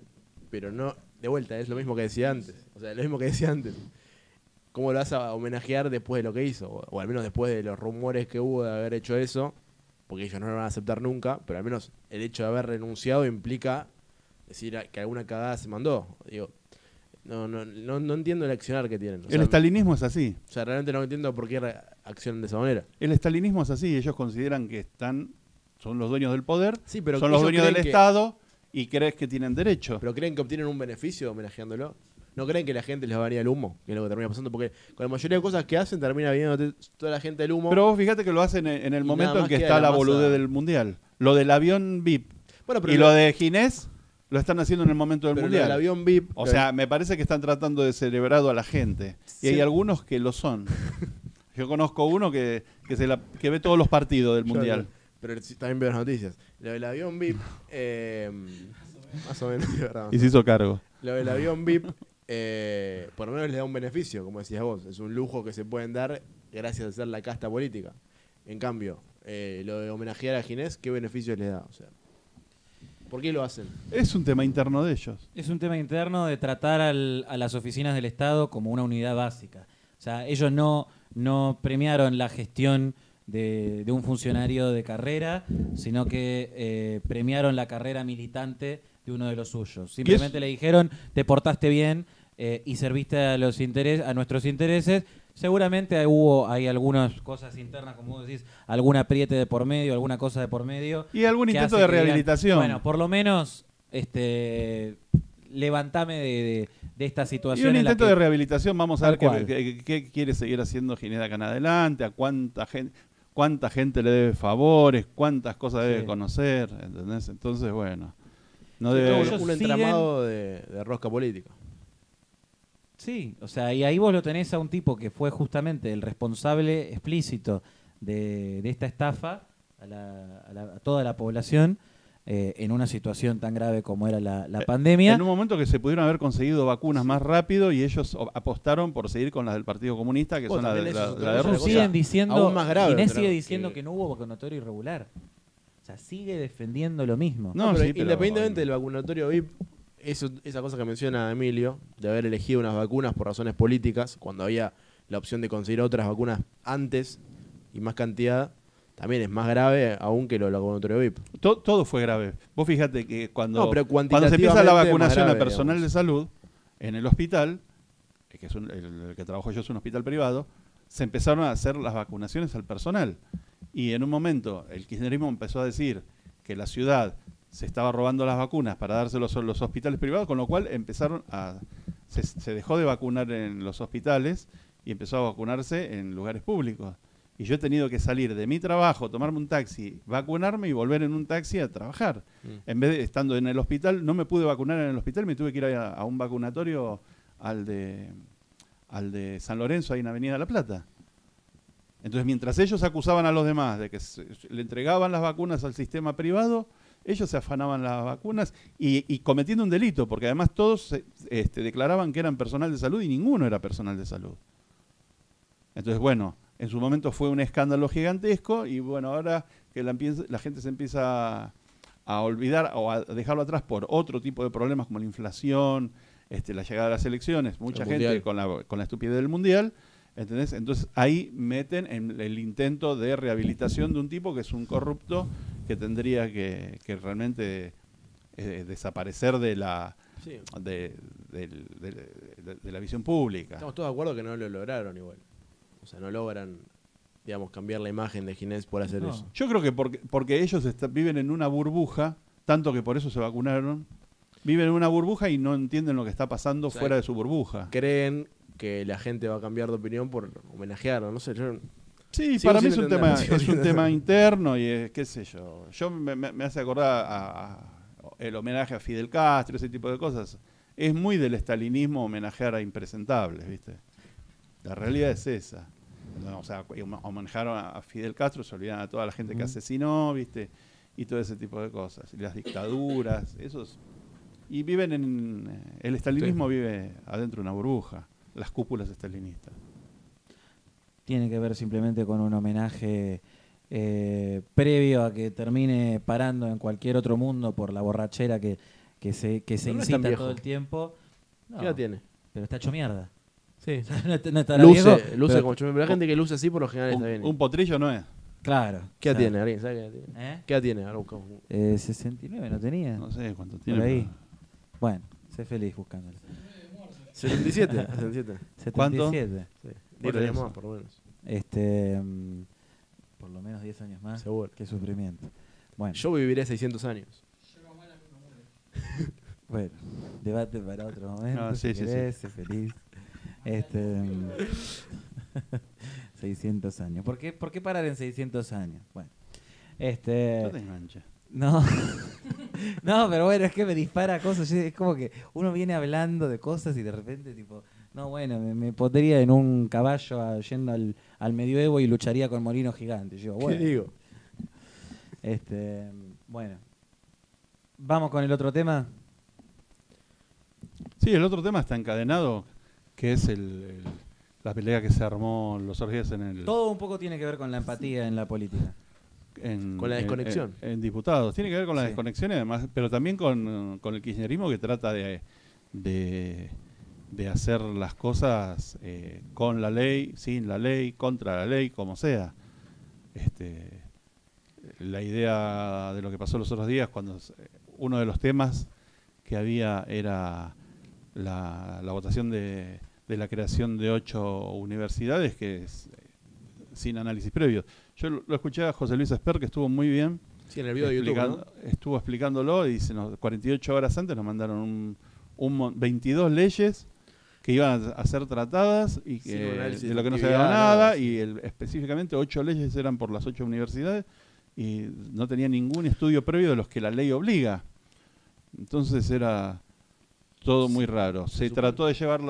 pero no, de vuelta, es lo mismo que decía antes. O sea, lo mismo que decía antes. ¿Cómo lo vas a homenajear después de lo que hizo? O al menos después de los rumores que hubo de haber hecho eso, porque ellos no lo van a aceptar nunca, pero al menos el hecho de haber renunciado implica decir que alguna cagada se mandó. Digo, no entiendo el accionar que tienen. El estalinismo es así. O sea, realmente no entiendo por qué accionan de esa manera. El estalinismo es así. Ellos consideran que son los dueños del poder, sí, pero son los dueños del Estado y crees que tienen derecho. Pero creen que obtienen un beneficio homenajeándolo. ¿No creen que la gente les va a venir el humo? Que es lo que termina pasando. Porque con la mayoría de cosas que hacen termina viniendo toda la gente el humo. Pero vos fíjate que lo hacen en el momento en que está la boludez del Mundial. Lo del avión VIP y lo de Ginés lo están haciendo en el momento del Mundial. Lo del avión VIP... O sea, me parece que están tratando de celebrado a la gente. Y hay algunos que lo son. Yo conozco uno que ve todos los partidos del Mundial. Pero también veo las noticias. Lo del avión VIP... más o menos, de verdad. Y se hizo cargo. Lo del avión VIP por lo menos les da un beneficio, como decías vos. Es un lujo que se pueden dar gracias a ser la casta política. En cambio, lo de homenajear a Ginés, ¿qué beneficios les da? O sea, ¿por qué lo hacen? Es un tema interno de ellos. Es un tema interno de tratar a las oficinas del Estado como una unidad básica. O sea, ellos no premiaron la gestión de un funcionario de carrera, sino que premiaron la carrera militante de uno de los suyos. Simplemente le dijeron, te portaste bien y serviste a nuestros intereses. Seguramente hay algunas cosas internas, como vos decís, algún apriete de por medio, alguna cosa de por medio. Y algún que intento hace de que digan, rehabilitación. bueno, por lo menos levantame de esta situación. Y un en la intento que- de rehabilitación, vamos a Tal ver cual. qué quiere seguir haciendo Ginés de acá en adelante, a cuánta gente le debe favores, cuántas cosas debe Sí. conocer, ¿entendés? Entonces, bueno, no Sí, debe... todo ellos un entramado de rosca política. Sí, o sea, y ahí vos lo tenés a un tipo que fue justamente el responsable explícito de esta estafa a toda la población en una situación tan grave como era la pandemia. En un momento que se pudieron haber conseguido vacunas más rápido y ellos apostaron por seguir con las del Partido Comunista, que Bueno, son las también de, eso es la otra de cosa. Ellos Rusia. siguen diciendo, aún más grave, Inés pero sigue diciendo que- que no hubo vacunatorio irregular. O sea, sigue defendiendo lo mismo. No, pero sí, pero- independientemente del vacunatorio VIP, esa cosa que menciona Emilio, de haber elegido unas vacunas por razones políticas, cuando había la opción de conseguir otras vacunas antes y más cantidad, también es más grave aún que lo del vacunatorio VIP. Todo fue grave. Vos fíjate que No, pero cuando se empieza la cuantitativamente vacunación más a grave, personal digamos. de salud, en el hospital, que es el que trabajo yo es un hospital privado, se empezaron a hacer las vacunaciones al personal. Y en un momento el kirchnerismo empezó a decir que la ciudad se estaba robando las vacunas para dárselos a los hospitales privados, con lo cual se dejó de vacunar en los hospitales y empezó a vacunarse en lugares públicos. Y yo he tenido que salir de mi trabajo, tomarme un taxi, vacunarme y volver en un taxi a trabajar. En vez de estando en el hospital, no me pude vacunar en el hospital, me tuve que ir a un vacunatorio al de San Lorenzo, ahí en Avenida La Plata. Entonces, mientras ellos acusaban a los demás de que le entregaban las vacunas al sistema privado, ellos se afanaban las vacunas y cometiendo un delito, porque además todos declaraban que eran personal de salud y ninguno era personal de salud. Entonces, bueno, en su momento fue un escándalo gigantesco y bueno, ahora que la gente se empieza a olvidar o a dejarlo atrás por otro tipo de problemas como la inflación, la llegada de las elecciones, mucha El gente mundial. con la estupidez del mundial, ¿entendés? Entonces ahí meten en el intento de rehabilitación de un tipo que es un corrupto que tendría que realmente desaparecer de la Sí. de la visión pública. Estamos todos de acuerdo que no lo lograron igual. O sea, no logran, digamos, cambiar la imagen de Ginés por hacer No. eso. Yo creo que porque ellos viven en una burbuja, tanto que por eso se vacunaron, viven en una burbuja y no entienden lo que está pasando O sea, fuera de su burbuja. Creen que la gente va a cambiar de opinión por homenajearlo, no sé, yo... Sí, sigo para mí sin es un entenderlo, sigo sin tema entenderlo. interno y qué sé yo. Yo me hace acordar a el homenaje a Fidel Castro, ese tipo de cosas. Es muy del estalinismo homenajear a impresentables, ¿viste? La realidad es esa. No, o sea, homenajearon a Fidel Castro, se olvidan a toda la gente que asesinó, ¿viste? Y todo ese tipo de cosas. Y las dictaduras, esos. Y viven el estalinismo vive adentro de una burbuja, las cúpulas estalinistas. Tiene que ver simplemente con un homenaje previo a que termine parando en cualquier otro mundo por la borrachera que se Pero no es tan incita viejo. todo el tiempo. No, ¿Qué edad tiene? pero está hecho mierda. Sí. No estará viejo, Luce pero- como chumel, pero la gente que luce así por lo general está bien. Un potrillo no es. Claro. ¿Qué edad o sea, tiene? ¿Alguien sabe qué edad tiene? ¿Eh? ¿Qué edad tiene? Ahora buscamos. 69 no tenía. No sé cuánto Por tiene. ahí. pero- Bueno, sé feliz buscándolo. 77. 77. 77. Sí. Por 10 años eso. más, por lo menos. Por lo menos 10 años más. Seguro. Qué sufrimiento. Bueno, Yo viviré 600 años. bueno, debate para otro momento. No, sí, si sí, querés, sé feliz. 600 años. ¿Por qué parar en 600 años? Bueno, No te manches. no. No, pero bueno, es que me dispara cosas. Es como que uno viene hablando de cosas y de repente, tipo, no, bueno, me pondría en un caballo yendo al medioevo y lucharía con molinos gigantes. Yo, bueno, ¿Qué digo? Bueno, vamos con el otro tema. Sí, el otro tema está encadenado, que es la pelea que se armó los otros días en el... Todo un poco tiene que ver con la empatía en la política. Con la desconexión. En diputados. Tiene que ver con la Sí. desconexión, además, pero también con el kirchnerismo que trata de hacer las cosas con la ley, sin la ley, contra la ley, como sea. La idea de lo que pasó los otros días, cuando uno de los temas que había era la votación de la creación de 8 universidades, que es sin análisis previo. Yo lo escuché a José Luis Esper, que estuvo muy bien. Sí, en el video de YouTube, ¿no? Estuvo explicándolo y dice, 48 horas antes nos mandaron 22 leyes que iban a ser tratadas y que, de lo que no se había nada, y específicamente 8 leyes eran por las 8 universidades y no tenía ningún estudio previo de los que la ley obliga. Entonces era todo muy raro. Se trató de llevar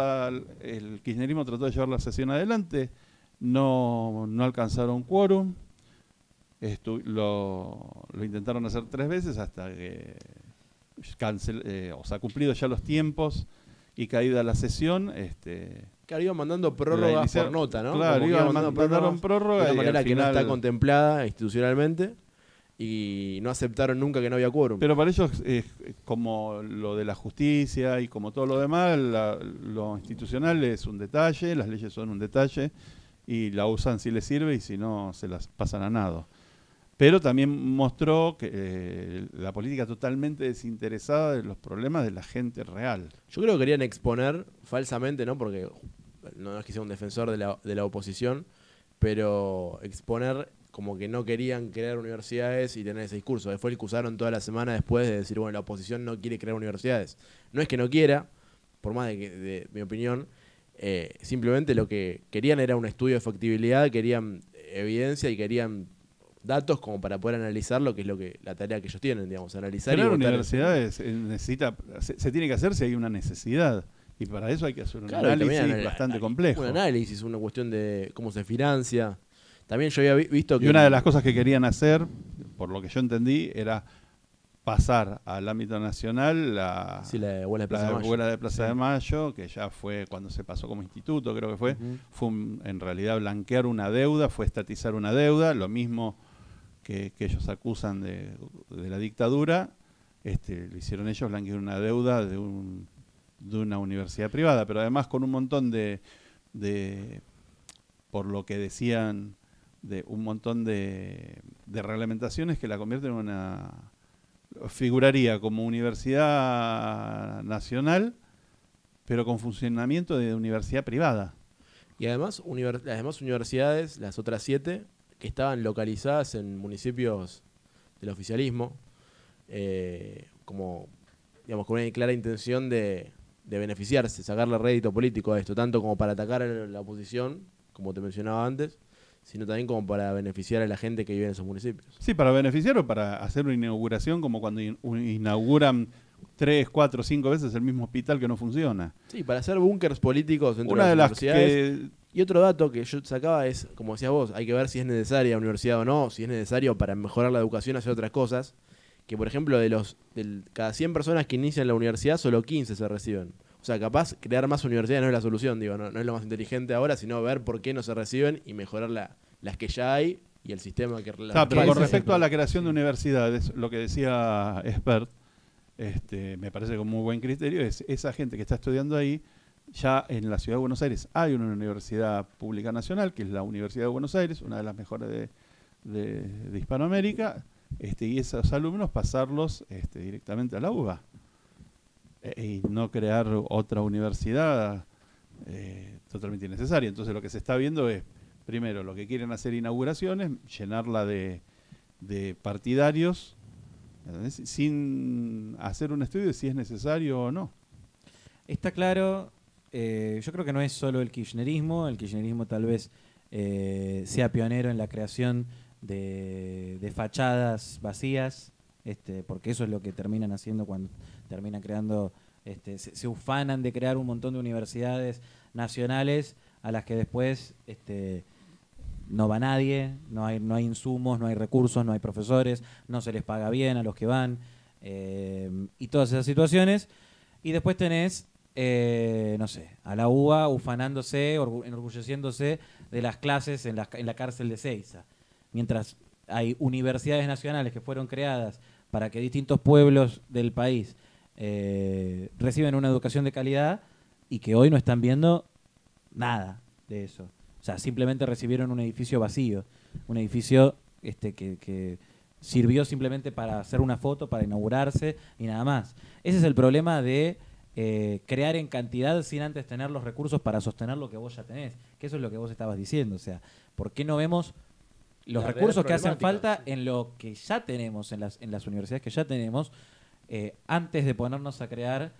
el kirchnerismo trató de llevar la sesión adelante, no alcanzaron quórum, lo intentaron hacer 3 veces hasta que cumplido ya los tiempos y caída la sesión, Claro, iban mandando prórrogas por nota, ¿no? Claro, Como que iban mandando prórroga de una y manera al que no final- está contemplada institucionalmente y no aceptaron nunca que no había quórum. Pero para ellos, como lo de la justicia y como todo lo demás, lo institucional es un detalle, las leyes son un detalle y la usan si les sirve y si no se las pasan a nado. Pero también mostró que la política totalmente desinteresada de los problemas de la gente real. Yo creo que querían exponer falsamente, ¿no? Porque no es que sea un defensor de la oposición, pero exponer como que no querían crear universidades y tener ese discurso. Fue el que usaron toda la semana después de decir, bueno, la oposición no quiere crear universidades. No es que no quiera, por más de mi opinión, simplemente lo que querían era un estudio de factibilidad, querían evidencia y querían datos como para poder analizar lo que es la tarea que ellos tienen, digamos, analizar Crear y votar. universidades se tiene que hacer si hay una necesidad. Y para eso hay que hacer un análisis bastante complejo. Un análisis, una cuestión de cómo se financia. También yo había visto que... Y una de las cosas que querían hacer, por lo que yo entendí, era pasar al ámbito nacional la Huelga de Plaza de Mayo. Huelga de Plaza de Mayo, que ya fue cuando se pasó como instituto, creo que fue. Ujú. Fue en realidad blanquear una deuda, fue estatizar una deuda, lo mismo que ellos acusan de la dictadura, lo hicieron ellos, blanquear una deuda de una universidad privada, pero además con un montón de por lo que decían, de un montón de reglamentaciones que la convierten en una... figuraría como universidad nacional, pero con funcionamiento de universidad privada. Y además, las demás universidades, las otras 7, que estaban localizadas en municipios del oficialismo, como, digamos, con una clara intención de beneficiarse, sacarle rédito político a esto, tanto como para atacar a la oposición, como te mencionaba antes, sino también como para beneficiar a la gente que vive en esos municipios. Sí, para beneficiar o para hacer una inauguración como cuando inauguran 3, 4, 5 veces el mismo hospital que no funciona. Sí, para hacer búnkers políticos dentro Una de de las las universidades. que... Y otro dato que yo sacaba es, como decías vos, hay que ver si es necesaria la universidad o no, si es necesario para mejorar la educación hacer otras cosas, que por ejemplo cada 100 personas que inician la universidad, solo 15 se reciben. O sea, capaz crear más universidades no es la solución, digo, no es lo más inteligente ahora, sino ver por qué no se reciben y mejorar las que ya hay y el sistema que las pero con países- respecto a la creación de universidades, lo que decía Expert, me parece con muy buen criterio, es esa gente que está estudiando ahí. Ya en la Ciudad de Buenos Aires hay una universidad pública nacional, que es la Universidad de Buenos Aires, una de las mejores de Hispanoamérica, y esos alumnos pasarlos directamente a la UBA. Y no crear otra universidad totalmente innecesaria. Entonces lo que se está viendo es, primero, lo que quieren hacer inauguraciones, llenarla de partidarios, ¿entendés? Sin hacer un estudio de si es necesario o no. Está claro, yo creo que no es solo el kirchnerismo tal vez sea pionero en la creación de fachadas vacías, porque eso es lo que terminan haciendo cuando terminan creando, se ufanan de crear un montón de universidades nacionales a las que después no va nadie, no hay insumos, no hay recursos, no hay profesores, no se les paga bien a los que van, y todas esas situaciones. Y después tenés no sé, a la UBA ufanándose, enorgulleciéndose de las clases en la cárcel de Ezeiza. Mientras hay universidades nacionales que fueron creadas para que distintos pueblos del país reciban una educación de calidad y que hoy no están viendo nada de eso. O sea, simplemente recibieron un edificio vacío, un edificio que sirvió simplemente para hacer una foto, para inaugurarse y nada más. Ese es el problema de crear en cantidad sin antes tener los recursos para sostener lo que vos ya tenés, que eso es lo que vos estabas diciendo. O sea, ¿por qué no vemos los La recursos real que hacen problemática, falta en lo que ya tenemos, en las universidades que ya tenemos, antes de ponernos a crear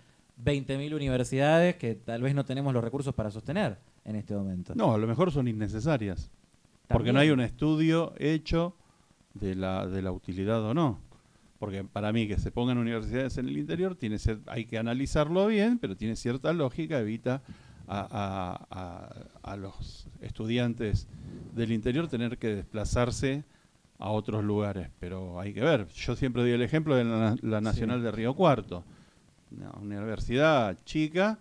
20.000 universidades que tal vez no tenemos los recursos para sostener en este momento? No, a lo mejor son innecesarias. Porque También. no hay un estudio hecho de la utilidad o no. Porque para mí que se pongan universidades en el interior hay que analizarlo bien, pero tiene cierta lógica, evita a los estudiantes del interior tener que desplazarse a otros lugares. Pero hay que ver, yo siempre doy el ejemplo de la Nacional de Río Cuarto, una universidad chica,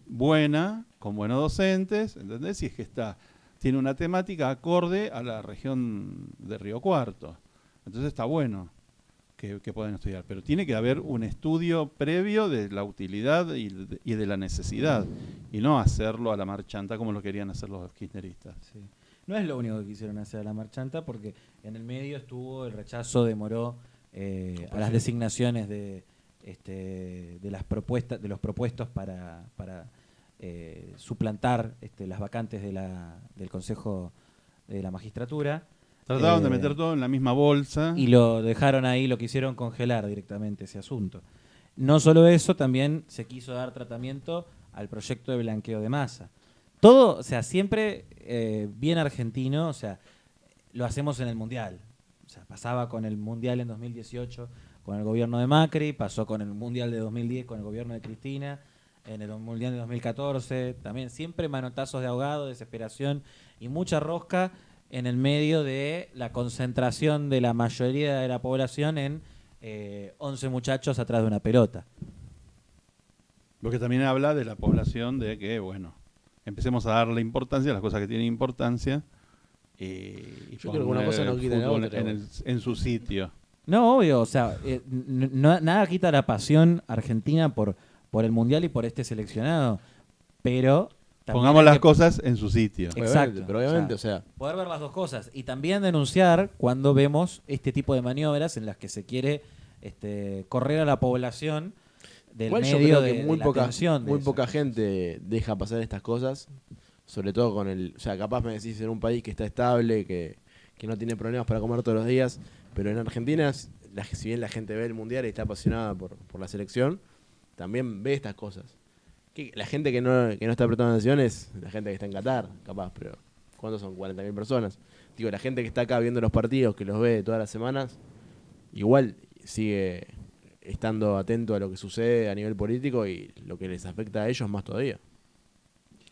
buena, con buenos docentes, ¿entendés? Y es que tiene una temática acorde a la región de Río Cuarto. Entonces está bueno que puedan estudiar. Pero tiene que haber un estudio previo de la utilidad y de la necesidad. Y no hacerlo a la marchanta como lo querían hacer los kirchneristas. Sí. No es lo único que quisieron hacer a la marchanta, porque en el medio estuvo el rechazo de Moró a las designaciones de las propuestas, de los propuestos para suplantar las vacantes del Consejo de la Magistratura. Trataban de meter todo en la misma bolsa. Y lo dejaron ahí, lo quisieron congelar directamente ese asunto. No solo eso, también se quiso dar tratamiento al proyecto de blanqueo de masa. Todo, o sea, siempre bien argentino, o sea, lo hacemos en el Mundial. O sea, pasaba con el Mundial en 2018 con el gobierno de Macri, pasó con el Mundial de 2010 con el gobierno de Cristina, en el Mundial de 2014, también siempre manotazos de ahogado, desesperación y mucha rosca en el medio de la concentración de la mayoría de la población en 11 muchachos atrás de una pelota. Lo que también habla de la población de que, bueno, empecemos a darle importancia a las cosas que tienen importancia y Yo creo que una cosa no quita la fútbol otra. en su sitio. No, obvio, o sea, nada quita la pasión argentina por el Mundial y por este seleccionado, pero también Pongamos hay las que cosas en su sitio. Exacto. Pero obviamente, o sea, poder ver las dos cosas y también denunciar cuando vemos este tipo de maniobras en las que se quiere correr a la población del igual yo medio creo que de muy la poca, atención de muy eso. poca gente deja pasar estas cosas, sobre todo con o sea, capaz me decís en un país que está estable, que no tiene problemas para comer todos los días, pero en Argentina, si bien la gente ve el Mundial y está apasionada por la selección, también ve estas cosas. Que la gente que no está prestando atención es la gente que está en Qatar, capaz, pero ¿cuántos son? 40.000 personas. Digo, la gente que está acá viendo los partidos, que los ve todas las semanas, igual sigue estando atento a lo que sucede a nivel político y lo que les afecta a ellos más todavía.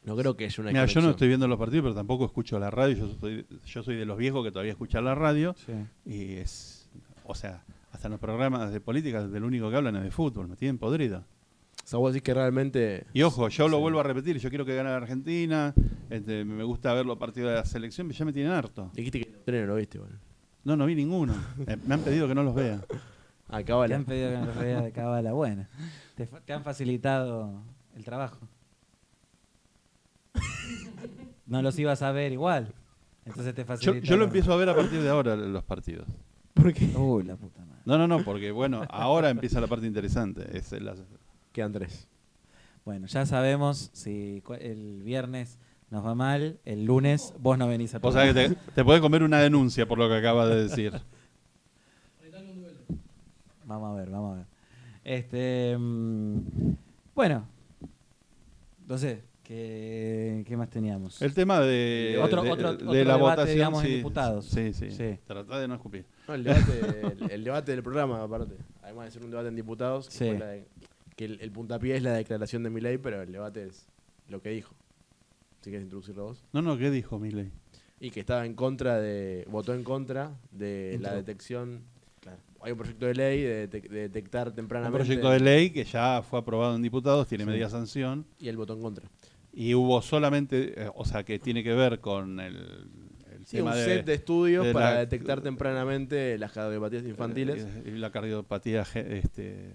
No creo que haya una Mira, yo no desconexión. estoy viendo los partidos, pero tampoco escucho la radio. Yo soy de los viejos que todavía escuchan la radio. Sí. Y o sea, hasta en los programas de política, del único que hablan es de fútbol. Me tienen podrido. O sea, vos decís que realmente... Y ojo, yo lo Sí. vuelvo a repetir. Yo quiero que gane la Argentina. Me gusta ver los partidos de la selección, pero ya me tienen harto. Dijiste que el tren lo viste, bueno. No vi ninguno. Me han pedido que no los vea. Ah, Te cabala. han pedido que nos vea de cábala buena. Te han facilitado el trabajo. No los ibas a ver igual. Entonces te Yo facilitaron. lo empiezo a ver a partir de ahora, los partidos. ¿Por qué? Uy, la puta madre. No, porque bueno, ahora empieza la parte interesante. Quedan 3. Bueno, ya sabemos si el viernes nos va mal, el lunes vos no venís a Vos sabés que te podés comer una denuncia por lo que acabas de decir. Retale un duelo. Vamos a ver. Bueno, entonces, ¿qué más teníamos? El tema de, Otro de debate, la votación, digamos, en sí, diputados. Sí. Sí. Tratá de no escupir. No, el debate del programa, aparte. Además de ser un debate en diputados, que, Sí. fue que el puntapié es la declaración de Milei, pero el debate es lo que dijo. Si quieres introducirlo vos. No, ¿qué dijo Milei? Y que votó en contra de la detección hay un proyecto de ley de detectar Un tempranamente. proyecto de ley que ya fue aprobado en diputados, tiene Sí. media sanción, Y el voto en contra. y hubo solamente, o sea, que tiene que ver con el Sí, tema un de, set de estudios de para la- detectar tempranamente las cardiopatías infantiles. y la cardiopatía de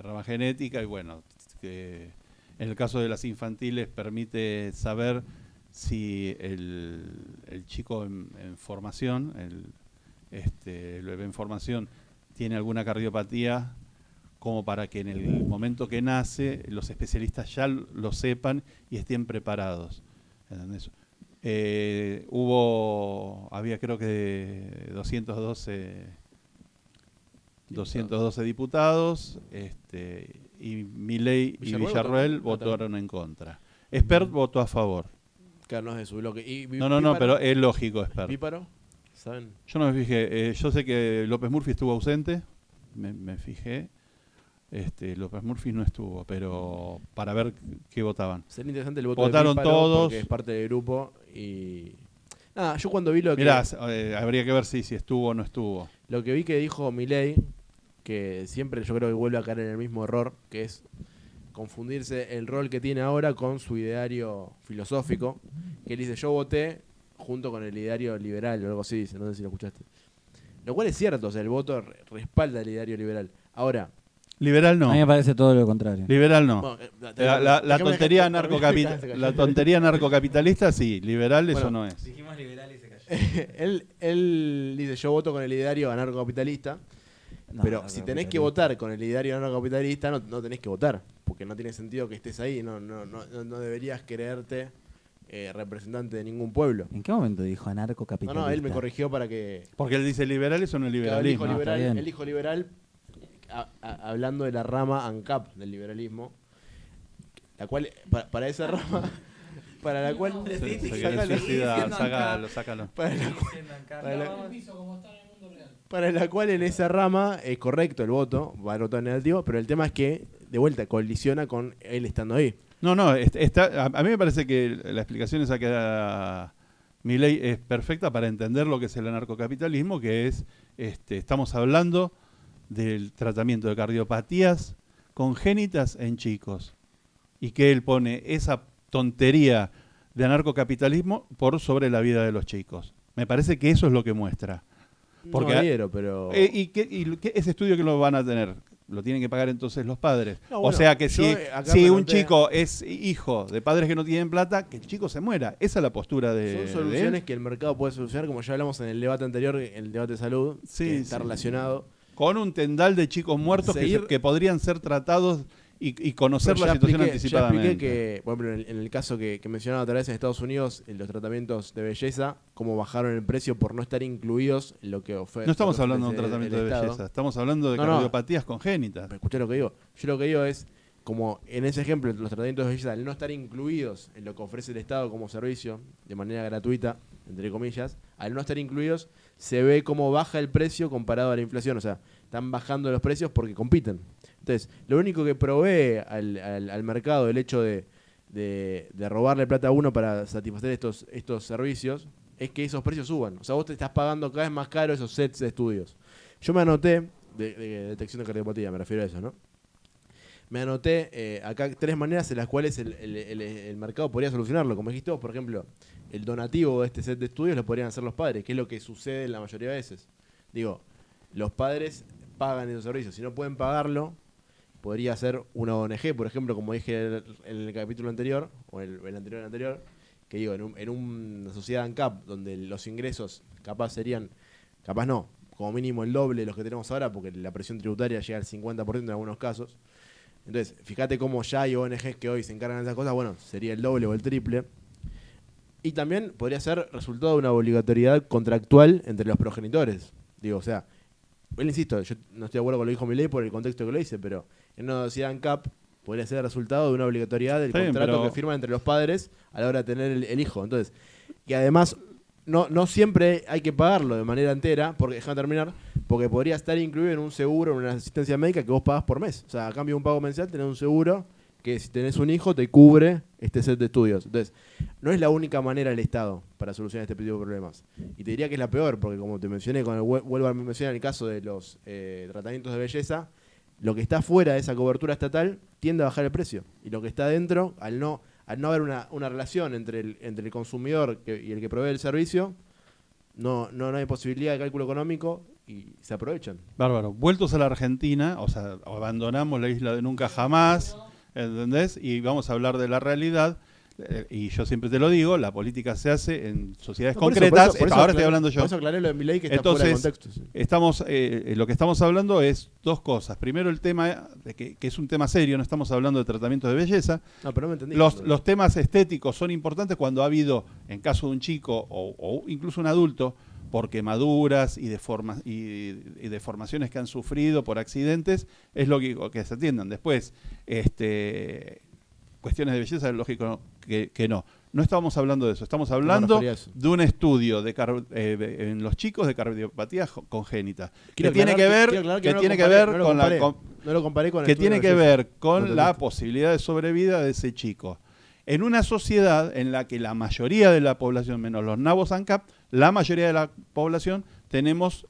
rama genética, y bueno, que en el caso de las infantiles permite saber si el chico en formación, el bebé en formación, tiene alguna cardiopatía, como para que en el momento que nace los especialistas ya lo sepan y estén preparados. ¿Entendés? Había creo que 212 diputados, y Milei y Villarruel Villarruel votó- votaron en contra. Espert votó a favor. Claro, no es de su bloque. Y No, pero es lógico, Espert. Píparo, ¿saben? Yo no me fijé, yo sé que López Murphy estuvo ausente, me fijé. López Murphy no estuvo, pero para ver qué votaban. Sería interesante el voto Votaron de Píparo todos. porque es parte del grupo y... Nada, yo cuando vi Mirá, habría que ver si estuvo o no estuvo. lo que vi que dijo Milei, que siempre yo creo que vuelve a caer en el mismo error, que es confundirse el rol que tiene ahora con su ideario filosófico, que él dice, yo voté junto con el ideario liberal o algo así, dice, no sé si lo escuchaste. Lo cual es cierto, o sea, el voto respalda el ideario liberal. Ahora, Liberal no. A mí me parece todo lo contrario. Liberal no. bueno, La tontería tontería narcocapitalista sí, liberal eso Bueno, no es. Dijimos liberal y se cayó. él dice, yo voto con el ideario anarcocapitalista, pero si tenés que votar con el ideario anarcocapitalista, no tenés que votar, porque no tiene sentido que estés ahí, no deberías creerte representante de ningún pueblo. ¿En qué momento dijo anarcocapitalista? No, él me corrigió para que... Porque él dice liberal, eso no es Claro, él dijo liberalismo. está liberal, bien. él dijo liberal hablando de la rama ANCAP del liberalismo, la cual, para esa rama, para la cual... Se quiere Sácalo. suicidar, sácalo. Para la Para el piso como está en el mundo real. para la cual en esa rama es correcto el voto, va a votar negativo, pero el tema es que, de vuelta, colisiona con él estando ahí. No, a mí me parece que la explicación esa que da Milei es perfecta para entender lo que es el anarcocapitalismo, que es, estamos hablando del tratamiento de cardiopatías congénitas en chicos, y que él pone esa tontería de anarcocapitalismo por sobre la vida de los chicos. Me parece que eso es lo que muestra. Porque- No adhiero, pero... ¿Y ese estudio que lo van a tener? Lo tienen que pagar entonces los padres. No, O bueno, sea que yo, si acá si me un anoté- chico es hijo de padres que no tienen plata, que el chico se muera. Esa es la postura de Son de soluciones él. que el mercado puede solucionar, como ya hablamos en el debate anterior, el debate de salud, Sí, que está sí. relacionado. Con un tendal de chicos muertos Seguir- que podrían ser tratados y conocer Pero la situación Ya anticipadamente. expliqué que, por ejemplo, en el caso que mencionaba otra vez en Estados Unidos, en los tratamientos de belleza, cómo bajaron el precio por no estar incluidos en lo que ofrece. No estamos hablando de un tratamiento de Estado. belleza, estamos hablando de No, no. cardiopatías congénitas. Escuché lo que digo. Yo lo que digo es, como en ese ejemplo, los tratamientos de belleza, al no estar incluidos en lo que ofrece el Estado como servicio, de manera gratuita, entre comillas, al no estar incluidos, se ve cómo baja el precio comparado a la inflación. O sea, están bajando los precios porque compiten. Entonces, lo único que provee al mercado el hecho de robarle plata a uno para satisfacer estos servicios es que esos precios suban. O sea, vos te estás pagando cada vez más caro esos sets de estudios. Yo me anoté, de detección de cardiopatía, me refiero a eso, ¿no? Me anoté acá 3 maneras en las cuales el mercado podría solucionarlo. Como dijiste vos, por ejemplo, el donativo de este set de estudios lo podrían hacer los padres, que es lo que sucede la mayoría de veces. Digo, los padres pagan esos servicios. Si no pueden pagarlo, podría ser una ONG, por ejemplo, como dije en el capítulo anterior, o el anterior, que digo, en una sociedad ANCAP, donde los ingresos capaz no, como mínimo el doble de los que tenemos ahora, porque la presión tributaria llega al 50% en algunos casos. Entonces, fíjate cómo ya hay ONGs que hoy se encargan de esas cosas, bueno, sería el doble o el triple. Y también podría ser resultado de una obligatoriedad contractual entre los progenitores. Digo, o sea, él insisto, yo no estoy de acuerdo con lo que dijo Milei por el contexto que lo hice, pero en una sociedad ANCAP podría ser el resultado de una obligatoriedad del Está bien, contrato pero- que firman entre los padres a la hora de tener el hijo. Entonces, y además, no siempre hay que pagarlo de manera entera, porque déjame terminar, porque podría estar incluido en un seguro, en una asistencia médica que vos pagás por mes. O sea, a cambio de un pago mensual, tenés un seguro que si tenés un hijo te cubre este set de estudios. Entonces, no es la única manera del Estado para solucionar este tipo de problemas. Y te diría que es la peor, porque como te mencioné, vuelvo a mencionar el caso de los tratamientos de belleza, lo que está fuera de esa cobertura estatal tiende a bajar el precio. Y lo que está dentro, al no haber una relación entre el consumidor y el que provee el servicio, no hay posibilidad de cálculo económico y se aprovechan. Bárbaro. Vueltos a la Argentina, o sea, abandonamos la isla de nunca jamás, ¿entendés? Y vamos a hablar de la realidad. Y yo siempre te lo digo, la política se hace en sociedades concretas. Ahora estoy hablando yo. Por eso aclaré lo de Milei, que está fuera de contexto. Sí. Lo que estamos hablando es dos cosas. Primero, el tema, que es un tema serio, no estamos hablando de tratamientos de belleza. No, pero no me entendí. Los temas estéticos son importantes cuando ha habido, en caso de un chico o incluso un adulto, por quemaduras y deformaciones que han sufrido por accidentes, es lógico que se atiendan. Después, cuestiones de belleza, es lógico que no. No estábamos hablando de eso, estamos hablando de un estudio en los chicos de cardiopatía congénita. Que tiene que ver con la posibilidad de sobrevida de ese chico. En una sociedad en la que la mayoría de la población, menos los nabos ANCAP, la mayoría de la población tenemos,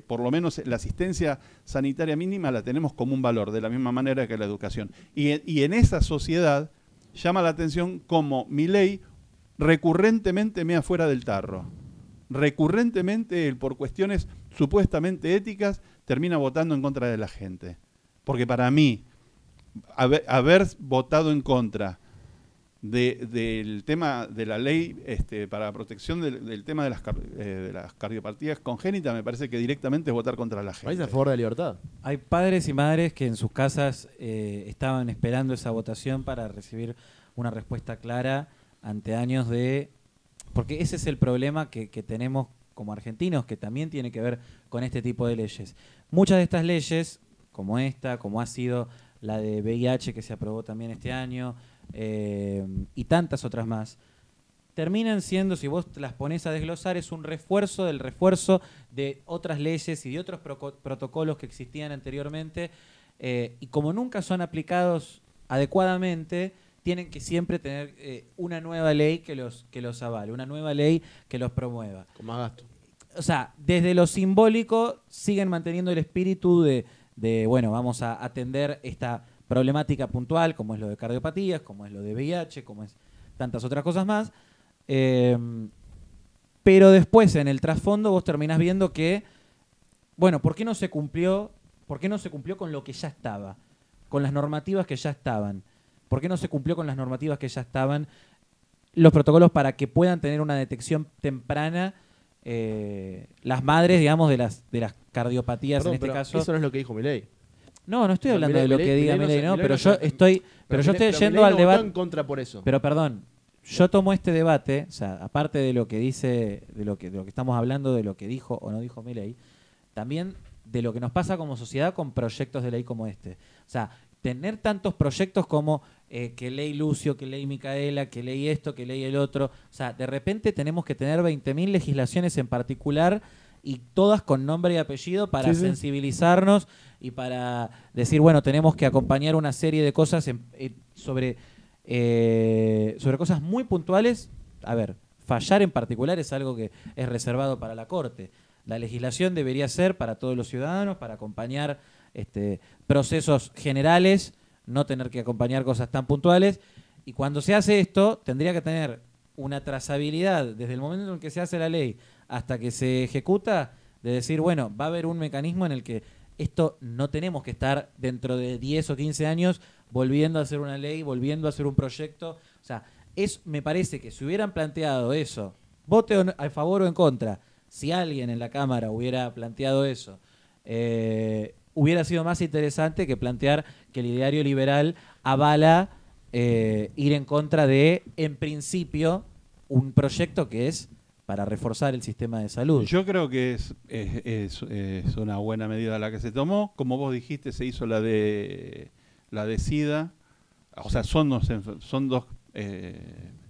por lo menos la asistencia sanitaria mínima la tenemos como un valor, de la misma manera que la educación. Y en esa sociedad llama la atención cómo Milei recurrentemente mea fuera del tarro. Recurrentemente, él, por cuestiones supuestamente éticas, termina votando en contra de la gente. Porque para mí, haber votado en contra del tema de la ley para la protección del tema de las cardiopatías congénitas, me parece que directamente es votar contra la gente. ¿Vais a favor de la libertad? Hay padres y madres que en sus casas estaban esperando esa votación para recibir una respuesta clara ante años de... Porque ese es el problema que tenemos como argentinos, que también tiene que ver con este tipo de leyes. Muchas de estas leyes, como esta, como ha sido la de VIH que se aprobó también este año, y tantas otras más, terminan siendo, si vos las pones a desglosar, es un refuerzo del refuerzo de otras leyes y de otros protocolos que existían anteriormente, y como nunca son aplicados adecuadamente, tienen que siempre tener una nueva ley que los avale, una nueva ley que los promueva. Con más gasto. O sea, desde lo simbólico siguen manteniendo el espíritu de bueno, vamos a atender esta problemática puntual, como es lo de cardiopatías, como es lo de VIH, como es tantas otras cosas más. Pero después, en el trasfondo, vos terminás viendo que, bueno, ¿por qué no se cumplió con lo que ya estaba? Con las normativas que ya estaban. ¿Por qué no se cumplió con las normativas que ya estaban? Los protocolos para que puedan tener una detección temprana las madres, digamos, de las cardiopatías. Perdón, en este caso. Eso no es lo que dijo Milei. No estoy hablando de lo que diga Milei, no, pero yo estoy yendo al debate en contra por eso. Pero perdón, yo tomo este debate, o sea, aparte de lo que dice, de lo que estamos hablando, de lo que dijo o no dijo Milei, también de lo que nos pasa como sociedad con proyectos de ley como este. O sea, tener tantos proyectos como que ley Lucio, que ley Micaela, que ley esto, que ley el otro. O sea, de repente tenemos que tener 20.000 legislaciones en particular y todas con nombre y apellido para sensibilizarnos y para decir, bueno, tenemos que acompañar una serie de cosas sobre cosas muy puntuales. A ver, fallar en particular es algo que es reservado para la Corte. La legislación debería ser para todos los ciudadanos, para acompañar procesos generales, no tener que acompañar cosas tan puntuales. Y cuando se hace esto, tendría que tener una trazabilidad desde el momento en que se hace la ley hasta que se ejecuta, de decir, bueno, va a haber un mecanismo en el que esto no tenemos que estar dentro de 10 o 15 años volviendo a hacer una ley, volviendo a hacer un proyecto. O sea, me parece que si hubieran planteado eso, vote a favor o en contra, si alguien en la Cámara hubiera planteado eso, hubiera sido más interesante que plantear que el ideario liberal avala ir en contra de, en principio, un proyecto que es para reforzar el sistema de salud. Yo creo que es una buena medida la que se tomó. Como vos dijiste, se hizo la de SIDA. O sea, son dos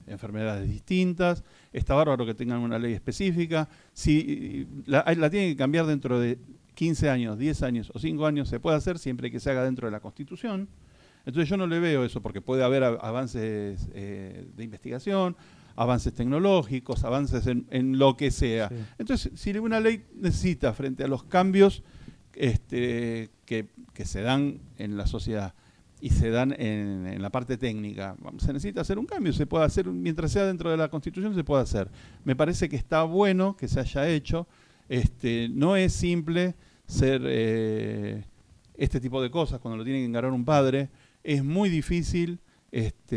enfermedades distintas. Está bárbaro que tengan una ley específica. Si la tienen que cambiar dentro de 15 años, 10 años o 5 años, se puede hacer siempre que se haga dentro de la Constitución. Entonces yo no le veo eso, porque puede haber avances de investigación, avances tecnológicos, avances en lo que sea. Sí. Entonces, si una ley necesita, frente a los cambios que se dan en la sociedad y se dan en la parte técnica, se necesita hacer un cambio, se puede hacer, mientras sea dentro de la Constitución, se puede hacer. Me parece que está bueno que se haya hecho. No es simple ser este tipo de cosas cuando lo tiene que encarar un padre. Es muy difícil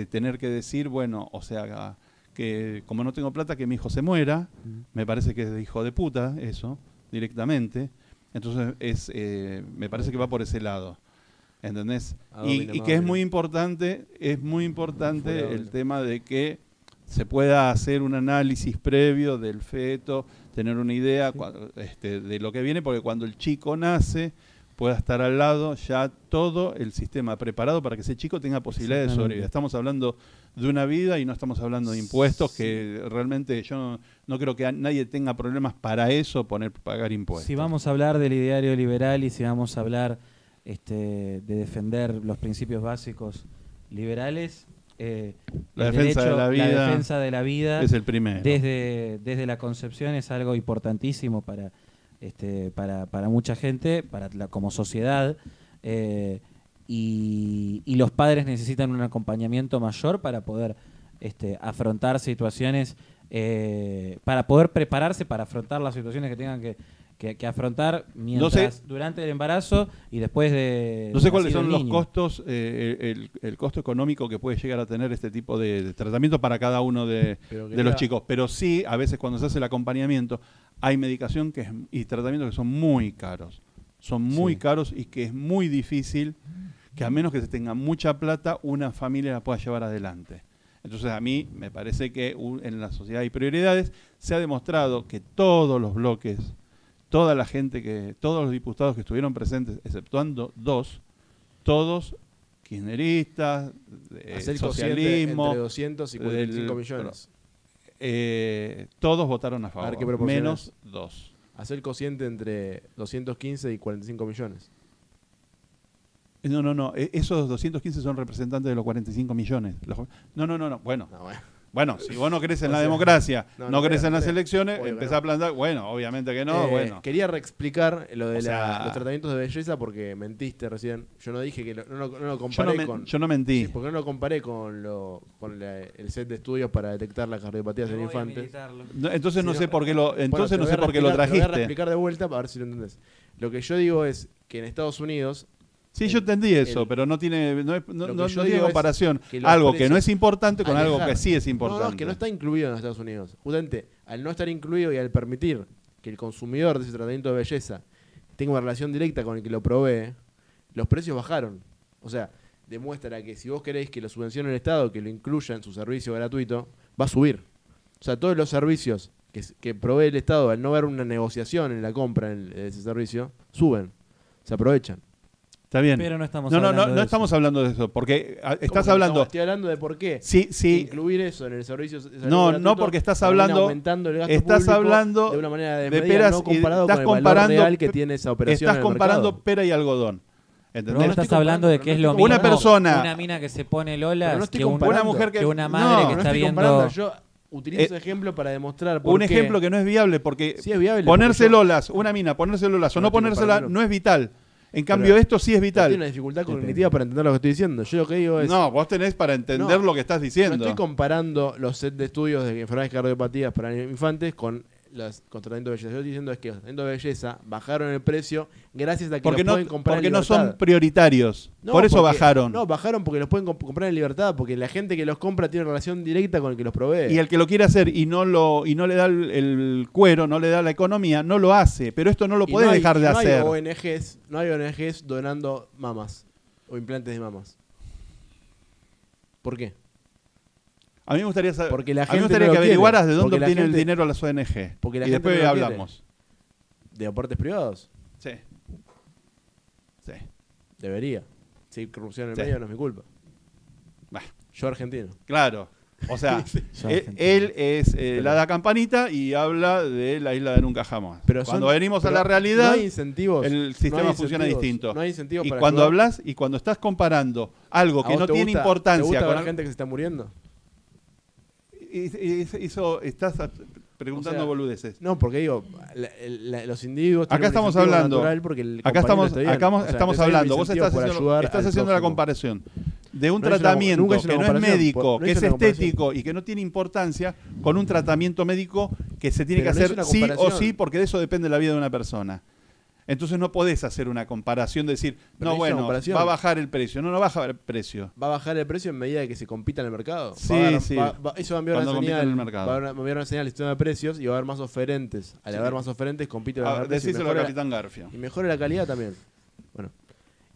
tener que decir, bueno, o sea, que como no tengo plata, que mi hijo se muera. Me parece que es de hijo de puta eso, directamente. Entonces me parece que va por ese lado. ¿Entendés? Y que es muy importante el tema de que se pueda hacer un análisis previo del feto, tener una idea de lo que viene, porque cuando el chico nace pueda estar al lado ya todo el sistema preparado para que ese chico tenga posibilidad de sobrevivir. Estamos hablando de una vida y no estamos hablando de impuestos, que realmente yo no creo que nadie tenga problemas para eso, pagar impuestos. Si vamos a hablar del ideario liberal y si vamos a hablar de defender los principios básicos liberales, la defensa de la vida es el primero. Desde la concepción es algo importantísimo para mucha gente, como sociedad, y los padres necesitan un acompañamiento mayor para poder afrontar situaciones, para poder prepararse para afrontar las situaciones que tengan que afrontar durante el embarazo y después de... No sé cuáles son los costos, el costo económico que puede llegar a tener este tipo de tratamiento para cada uno de los chicos, pero sí, a veces cuando se hace el acompañamiento, hay medicación y tratamientos que son muy caros. Son muy caros y que es muy difícil que, a menos que se tenga mucha plata, una familia la pueda llevar adelante. Entonces a mí me parece que en la sociedad hay prioridades. Se ha demostrado que todos los bloques, toda la gente, todos los diputados que estuvieron presentes, exceptuando 2, todos kirchneristas, socialismo, entre 200 y 45 millones. Todos votaron a favor, menos 2. Hacer el cociente entre 215 y 45 millones. No. Esos 215 son representantes de los 45 millones. No. Bueno, si vos no crees en la democracia, no crees en las elecciones, empezás a plantar. Bueno, obviamente que no. Quería reexplicar lo de los tratamientos de belleza porque mentiste recién. Yo no dije que no lo comparé con... Yo no mentí. Sí, porque no lo comparé con el set de estudios para detectar las cardiopatías en infantes. Entonces no sé por qué lo trajiste. Lo voy a explicar de vuelta para ver si lo entendés. Lo que yo digo es que en Estados Unidos... Sí, yo entendí eso, pero no tiene comparación. Algo que no es importante con algo que sí es importante. No, es que no está incluido en Estados Unidos. Justamente, al no estar incluido y al permitir que el consumidor de ese tratamiento de belleza tenga una relación directa con el que lo provee, los precios bajaron. O sea, demuestra que si vos queréis que lo subvencione el Estado, que lo incluya en su servicio gratuito, va a subir. O sea, todos los servicios que provee el Estado, al no ver una negociación en la compra de ese servicio, suben, se aprovechan. Está bien. Pero no estamos estamos hablando de eso, porque estás hablando... Estoy hablando de por qué. Sí. Incluir eso en el servicio... No, porque estás hablando... Aumentando el gasto estás público hablando de una manera de peras, no comparado con el valor real que tiene esa operación. Estás comparando pera y algodón. ¿Entendés? No estás hablando de que es lo mismo una mina que se pone Lola que una mujer que una madre que está viendo... Yo utilizo ese ejemplo para demostrar por qué. Ejemplo que no es viable, porque sí es viable, ponerse Lolas, una mina, ponerse Lolas o no ponérsela no es vital. En cambio, esto sí es vital. Tiene una dificultad cognitiva para entender lo que estoy diciendo. Yo lo que digo es... No, vos tenés para entender lo que estás diciendo. No estoy comparando los set de estudios de enfermedades cardiopatías para infantes con tratamientos de belleza. Yo estoy diciendo es que los tratamientos de belleza bajaron el precio gracias a que los pueden comprar en libertad. Porque no son prioritarios. Por eso bajaron. No, bajaron porque los pueden comprar en libertad, porque la gente que los compra tiene relación directa con el que los provee. Y el que lo quiere hacer y no le da el cuero, no le da la economía, no lo hace. Pero esto no lo podés dejar de hacer. No hay ONGs donando mamas o implantes de mamas. ¿Por qué? A mí me gustaría saber. Porque la gente a mí me gustaría que averiguaras de dónde obtienen el dinero las ONG. Porque y después hablamos. ¿De aportes privados? Sí. Debería. Si hay corrupción en el medio no es mi culpa. Bah. Yo argentino. Claro. O sea, Yo él es la campanita y habla de la isla de Nunca Jamás. Pero cuando son- venimos a pero la realidad, no hay incentivos. el sistema no hay funciona incentivos, distinto. No hay incentivos Y para cuando ayudar. hablas y cuando estás comparando algo ¿A que vos no te tiene gusta- importancia ¿Te gusta ver con a gente que se está muriendo? estás preguntando O sea, boludeces. No, porque digo, los individuos Acá tienen un estamos incentivo hablando. natural porque el Acá compañero estamos, esté bien. acá O sea, estamos entonces hay un hablando. Vos incentivo estás por haciendo, ayudar estás al haciendo la prójimo. comparación de un No es una- tratamiento nunca es una que no es comparación, médico, no que es es una comparación. estético y que no tiene importancia, con un tratamiento médico que se tiene Pero que no es hacer una sí o comparación. sí, porque de eso depende la vida de una persona. Entonces no podés hacer una comparación de decir, Pero no, es una bueno, comparación. va a bajar el precio. No, no baja el precio. ¿Va a bajar el precio en medida de que se compita en el mercado? Sí, Va a haber- sí. eso va a enviar Cuando una compiten señal, en el mercado. va a enviar una señal al sistema de precios y va a haber más oferentes. Al haber más oferentes, compite Ah, el precio y decíselo a mejora, Capitán Garfia. y mejora la calidad también. Bueno,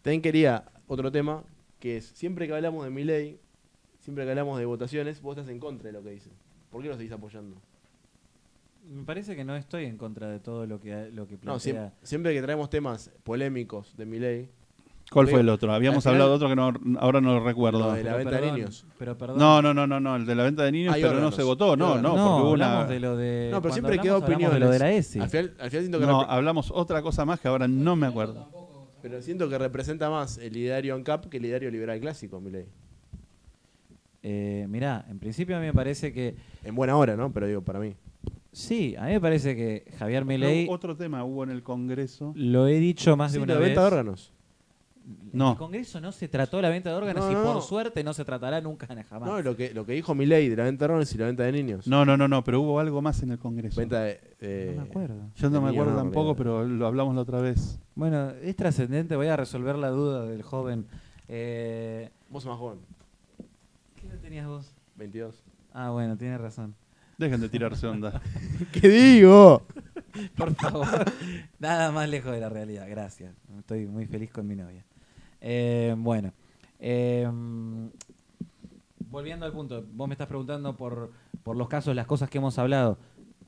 también quería otro tema, que es, siempre que hablamos de Milei, siempre que hablamos de votaciones, vos estás en contra de lo que dicen. ¿Por qué lo seguís apoyando? Me parece que no estoy en contra de todo lo que plantea. No, siempre que traemos temas polémicos de Milei, ¿Cuál Ok. fue el otro? Habíamos Al final- hablado de otro que no, ahora no lo recuerdo. Lo de la venta de niños. Pero perdón. No, el de la venta de niños, Hay pero no órganos. se votó. No, Hay no, No, porque hubo una... hablamos de lo de. No, pero cuando siempre quedó hablamos opiniones. de lo de la ESI. al final siento que No, hablamos otra cosa más que ahora no me acuerdo. pero siento que representa más el ideario ANCAP que el ideario liberal clásico, Milei. Mirá, en principio a mí me parece que. En buena hora, ¿no? Pero digo, para mí. Sí, a mí me parece que Javier Milei. Otro tema hubo en el Congreso. Lo he dicho más Sí, de lo una de vez. venta de órganos. En No. el Congreso no se trató la venta de órganos No, y no, por no. suerte no se tratará nunca jamás. No, lo que dijo Milei de la venta de órganos y la venta de niños. No, pero hubo algo más en el Congreso. Venta de... No me acuerdo. Yo no me de acuerdo niños, no, tampoco, en pero lo hablamos la otra vez. Bueno, es trascendente, voy a resolver la duda del joven. Vos sos más joven, ¿Qué edad tenías vos? 22. Ah, bueno, tienes razón. Dejen de tirarse onda. ¿Qué digo? Por favor. Nada más lejos de la realidad, gracias. Estoy muy feliz con mi novia. Bueno. Volviendo al punto, vos me estás preguntando por los casos, las cosas que hemos hablado.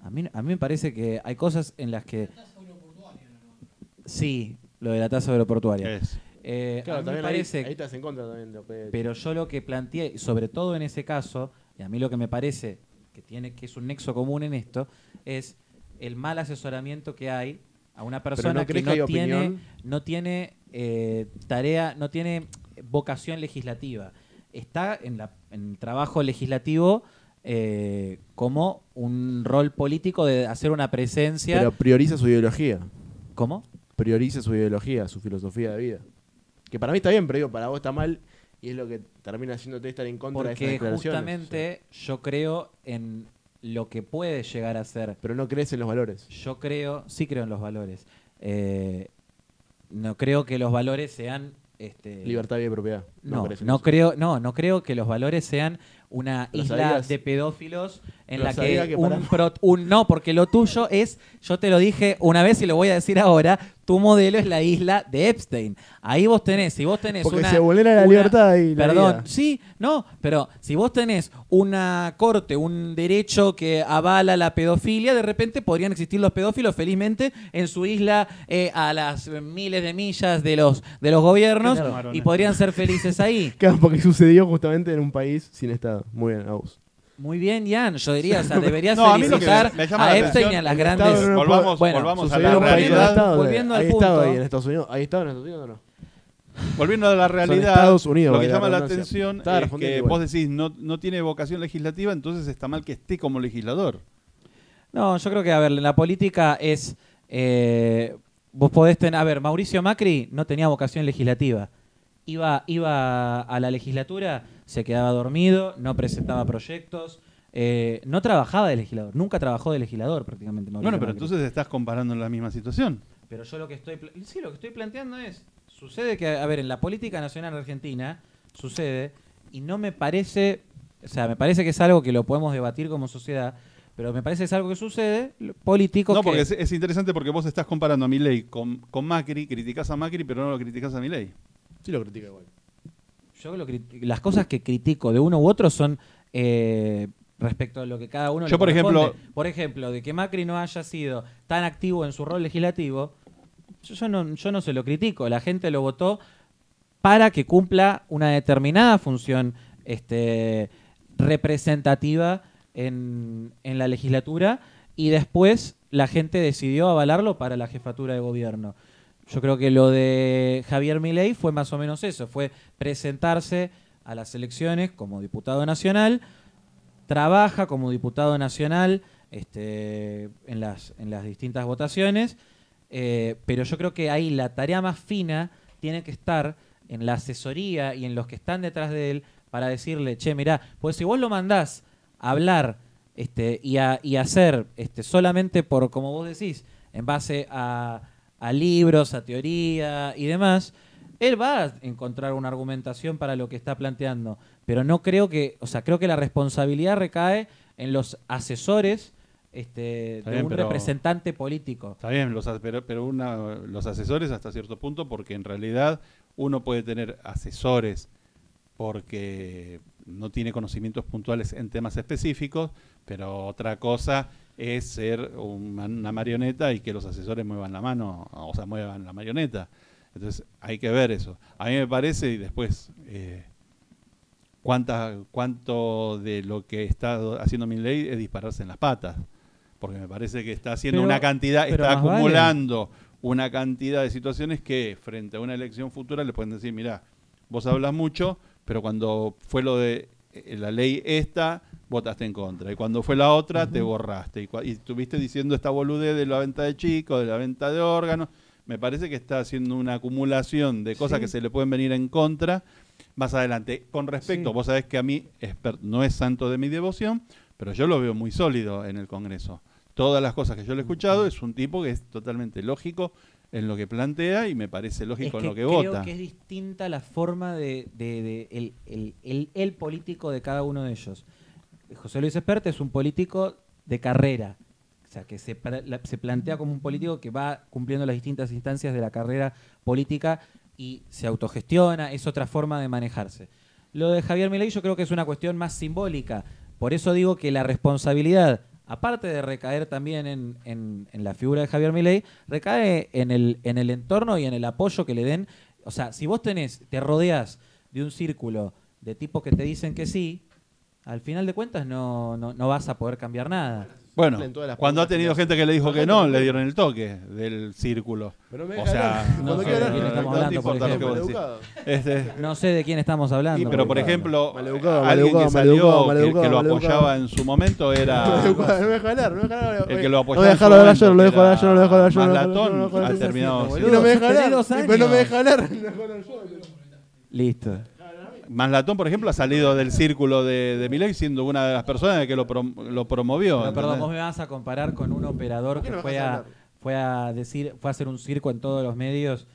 A mí me parece que hay cosas en las que... Sí, lo de la tasa aeroportuaria. Es. Claro, a mí me también parece... ahí estás en contra también de lo que... Pero yo lo que planteé, sobre todo en ese caso, y a mí lo que me parece que es un nexo común en esto, es el mal asesoramiento que hay a una persona ¿no que crees que hay opinión? no tiene tarea, no tiene vocación legislativa. Está en el trabajo legislativo como un rol político de hacer una presencia. Pero prioriza su ideología. ¿Cómo? Prioriza su ideología, su filosofía de vida. Que para mí está bien, pero digo, para vos está mal y es lo que termina haciéndote estar en contra de estas Porque declaraciones. justamente yo creo en lo que puede llegar a ser. Pero no crees en los valores. Yo sí creo en los valores. No creo que los valores sean... Libertad, vida y propiedad. No crees en eso. creo que los valores sean una Pero isla sabías- de pedófilos en pero la sabía que, que no, porque lo tuyo es, yo te lo dije una vez y lo voy a decir ahora, tu modelo es la isla de Epstein. Ahí vos tenés, si vos tenés Porque una... se vulnera la libertad y la Perdón, vida. sí, no, pero si vos tenés una corte, un derecho que avala la pedofilia, de repente podrían existir los pedófilos felizmente en su isla a las miles de millas de los gobiernos Claro. y podrían ser felices ahí. Claro, porque sucedió justamente en un país sin Estado. Muy bien, Agus. Muy bien, Ian, yo diría, o sea, deberías No, a mí lo que felicitar me llama a la Epstein y atención, a las el grandes... Estado no Volvamos, Bueno, volvamos a Sucedió la en un país con realidad. Estado. volviendo al ¿Hay Estado punto. ahí en Estados Unidos? ¿Hay Estado en Estados Unidos o no? Volviendo a la realidad, Estados Unidos, lo que valga llama la la redundancia. atención Estaba es respondiendo que igual. vos decís no tiene vocación legislativa, entonces está mal que esté como legislador. No, yo creo que, a ver, la política es... vos podés tener... A ver, Mauricio Macri no tenía vocación legislativa. Iba a la legislatura, se quedaba dormido, no presentaba proyectos, no trabajaba de legislador, nunca trabajó de legislador prácticamente. Mauricio Bueno, pero Macri. entonces estás comparando en la misma situación. Pero yo lo que estoy planteando es, sucede que, a ver, en la política nacional argentina sucede y no me parece, o sea, me parece que es algo que lo podemos debatir como sociedad, pero me parece que es algo que sucede, políticos No, que... porque es interesante porque vos estás comparando a Milei con Macri, criticás a Macri, pero no lo criticás a Milei. Sí lo critica igual. Yo las cosas que critico de uno u otro son respecto a lo que cada uno Yo, le por corresponde. ejemplo- Por ejemplo, de que Macri no haya sido tan activo en su rol legislativo, yo no se lo critico. La gente lo votó para que cumpla una determinada función representativa en la legislatura, y después la gente decidió avalarlo para la jefatura de gobierno. Yo creo que lo de Javier Milei fue más o menos eso, fue presentarse a las elecciones como diputado nacional, trabaja como diputado nacional en las distintas votaciones, pero yo creo que ahí la tarea más fina tiene que estar en la asesoría y en los que están detrás de él para decirle, che, mirá, pues si vos lo mandás a hablar y a hacer solamente por, como vos decís, en base a libros, a teoría y demás, él va a encontrar una argumentación para lo que está planteando, pero no creo que, o sea, creo que la responsabilidad recae en los asesores de un representante político. Está bien, los asesores hasta cierto punto, porque en realidad uno puede tener asesores porque no tiene conocimientos puntuales en temas específicos, pero otra cosa es ser una marioneta y que los asesores muevan la mano, o sea, muevan la marioneta. Entonces hay que ver eso. A mí me parece, y después, cuánto de lo que está haciendo Milei es dispararse en las patas. Porque me parece que está haciendo una cantidad, está acumulando una cantidad de situaciones que frente a una elección futura le pueden decir, mirá, vos hablas mucho, pero cuando fue lo de la ley esta, votaste en contra. Y cuando fue la otra, te borraste. Y estuviste diciendo esta boludez de la venta de chicos, de la venta de órganos. Me parece que está haciendo una acumulación de cosas que se le pueden venir en contra más adelante. Con respecto, vos sabés que a mí no es santo de mi devoción, pero yo lo veo muy sólido en el Congreso. Todas las cosas que yo le he escuchado, es un tipo que es totalmente lógico en lo que plantea y me parece lógico en lo que vota. Creo que es distinta la forma de el político de cada uno de ellos. José Luis Espert es un político de carrera, o sea, que se plantea como un político que va cumpliendo las distintas instancias de la carrera política y se autogestiona, es otra forma de manejarse. Lo de Javier Milei yo creo que es una cuestión más simbólica, por eso digo que la responsabilidad, aparte de recaer también en la figura de Javier Milei, recae en el entorno y en el apoyo que le den. O sea, si vos te rodeas de un círculo de tipos que te dicen que sí, al final de cuentas no vas a poder cambiar nada. Bueno, cuando ha tenido gente que le dijo que no, le dieron el toque del círculo. O sea, no sé de quién estamos hablando, por ejemplo. No sé de quién estamos hablando. Pero, por ejemplo, alguien que salió, que lo apoyaba en su momento era... No me deja hablar, el que lo apoyaba en su momento, no lo dejo hablar. Maslatón, ha terminado... Y no me deja hablar, pero no me deja hablar. Listo. Maslatón, por ejemplo, ha salido del círculo de Milei siendo una de las personas que lo promovió. Pero, perdón, vos me vas a comparar con un operador que fue a hacer un circo en todos los medios,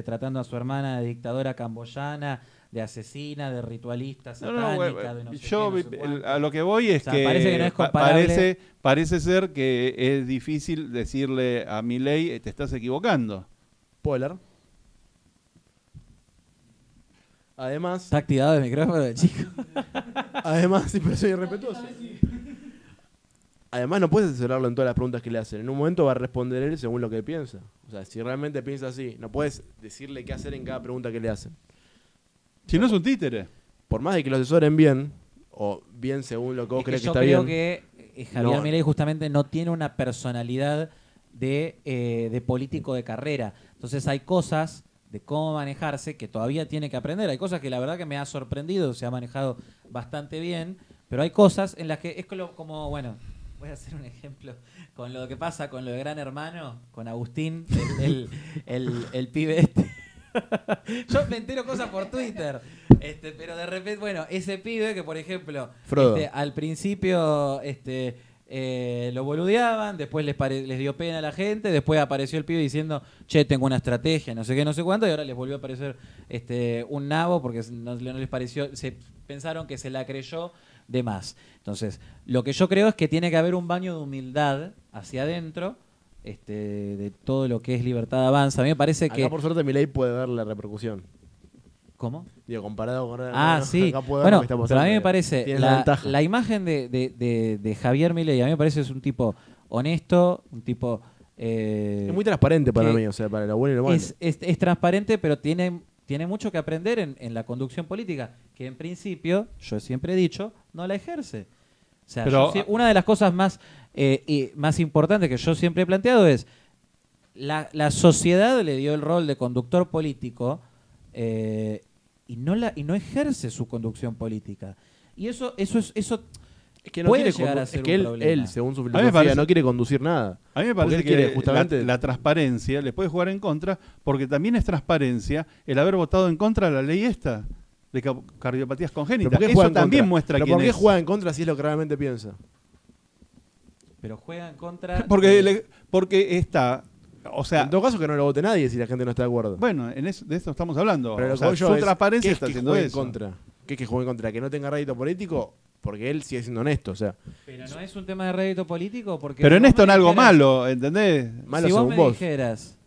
tratando a su hermana de dictadora camboyana, de asesina, de ritualista satánica, de no sé qué, a lo que voy es que parece que no es comparable. Parece ser que es difícil decirle a Milei, te estás equivocando. Polar. Además... Está activado el micrófono, chico. Además, sí, pero soy irrespetuoso. Además, no puedes asesorarlo en todas las preguntas que le hacen. En un momento va a responder él según lo que piensa. O sea, si realmente piensa así, no puedes decirle qué hacer en cada pregunta que le hacen. Si no es un títere. Por más de que lo asesoren bien, o bien según lo que vos crees que está bien. Yo creo que Javier Milei justamente no tiene una personalidad de político de carrera. Entonces hay cosas de cómo manejarse que todavía tiene que aprender. Hay cosas que la verdad que me ha sorprendido, se ha manejado bastante bien, pero hay cosas en las que es como, bueno, voy a hacer un ejemplo con lo que pasa con lo de Gran Hermano, con Agustín, el pibe este. Yo me entero cosas por Twitter, pero de repente, bueno, ese pibe que, por ejemplo, al principio lo boludeaban, después les dio pena a la gente, después apareció el pibe diciendo, che, tengo una estrategia, no sé qué, no sé cuánto, y ahora les volvió a aparecer un nabo porque no les pareció, pensaron que se la creyó de más. Entonces, lo que yo creo es que tiene que haber un baño de humildad hacia adentro, de todo lo que es Libertad Avanza. A mí me parece que... Acá, por suerte, Milei puede ver la repercusión. ¿Cómo? Digo, comparado con... Sí. Bueno, pero a mí me parece la imagen de Javier Milei, a mí me parece es un tipo honesto, un tipo... es muy transparente para mí, o sea, para lo bueno y lo malo. Es transparente, pero tiene tiene mucho que aprender en la conducción política, que en principio, yo siempre he dicho, no la ejerce. O sea, Pero, una de las cosas más, más importantes que yo siempre he planteado es, la sociedad le dio el rol de conductor político y no ejerce su conducción política. Y eso Es que no puede quiere llegar a es ser que un él, problema. según su me filosofía, parece- no quiere conducir nada. A mí me Porque parece él que quiere justamente la transparencia le puede jugar en contra, porque también es transparencia el haber votado en contra de la ley esta de cardiopatías ¿Pero congénitas. por qué Eso juega en también contra? muestra ¿Pero quién por qué es. juega en contra si es lo que realmente piensa? Pero juega en contra... Porque está, o sea, En todo caso que no lo vote nadie si la gente no está de acuerdo. bueno, de eso estamos hablando. Pero lo O que sea, voy yo su es, transparencia ¿qué es está que haciendo juegue eso. en contra? ¿Qué es que juegue en contra? ¿Que no tenga rédito político? Porque él sigue siendo honesto, o sea, Pero no es un tema de rédito político porque... Pero si en vos esto me en algo dijeras- malo, ¿entendés? malo si vos según me vos. dijeras...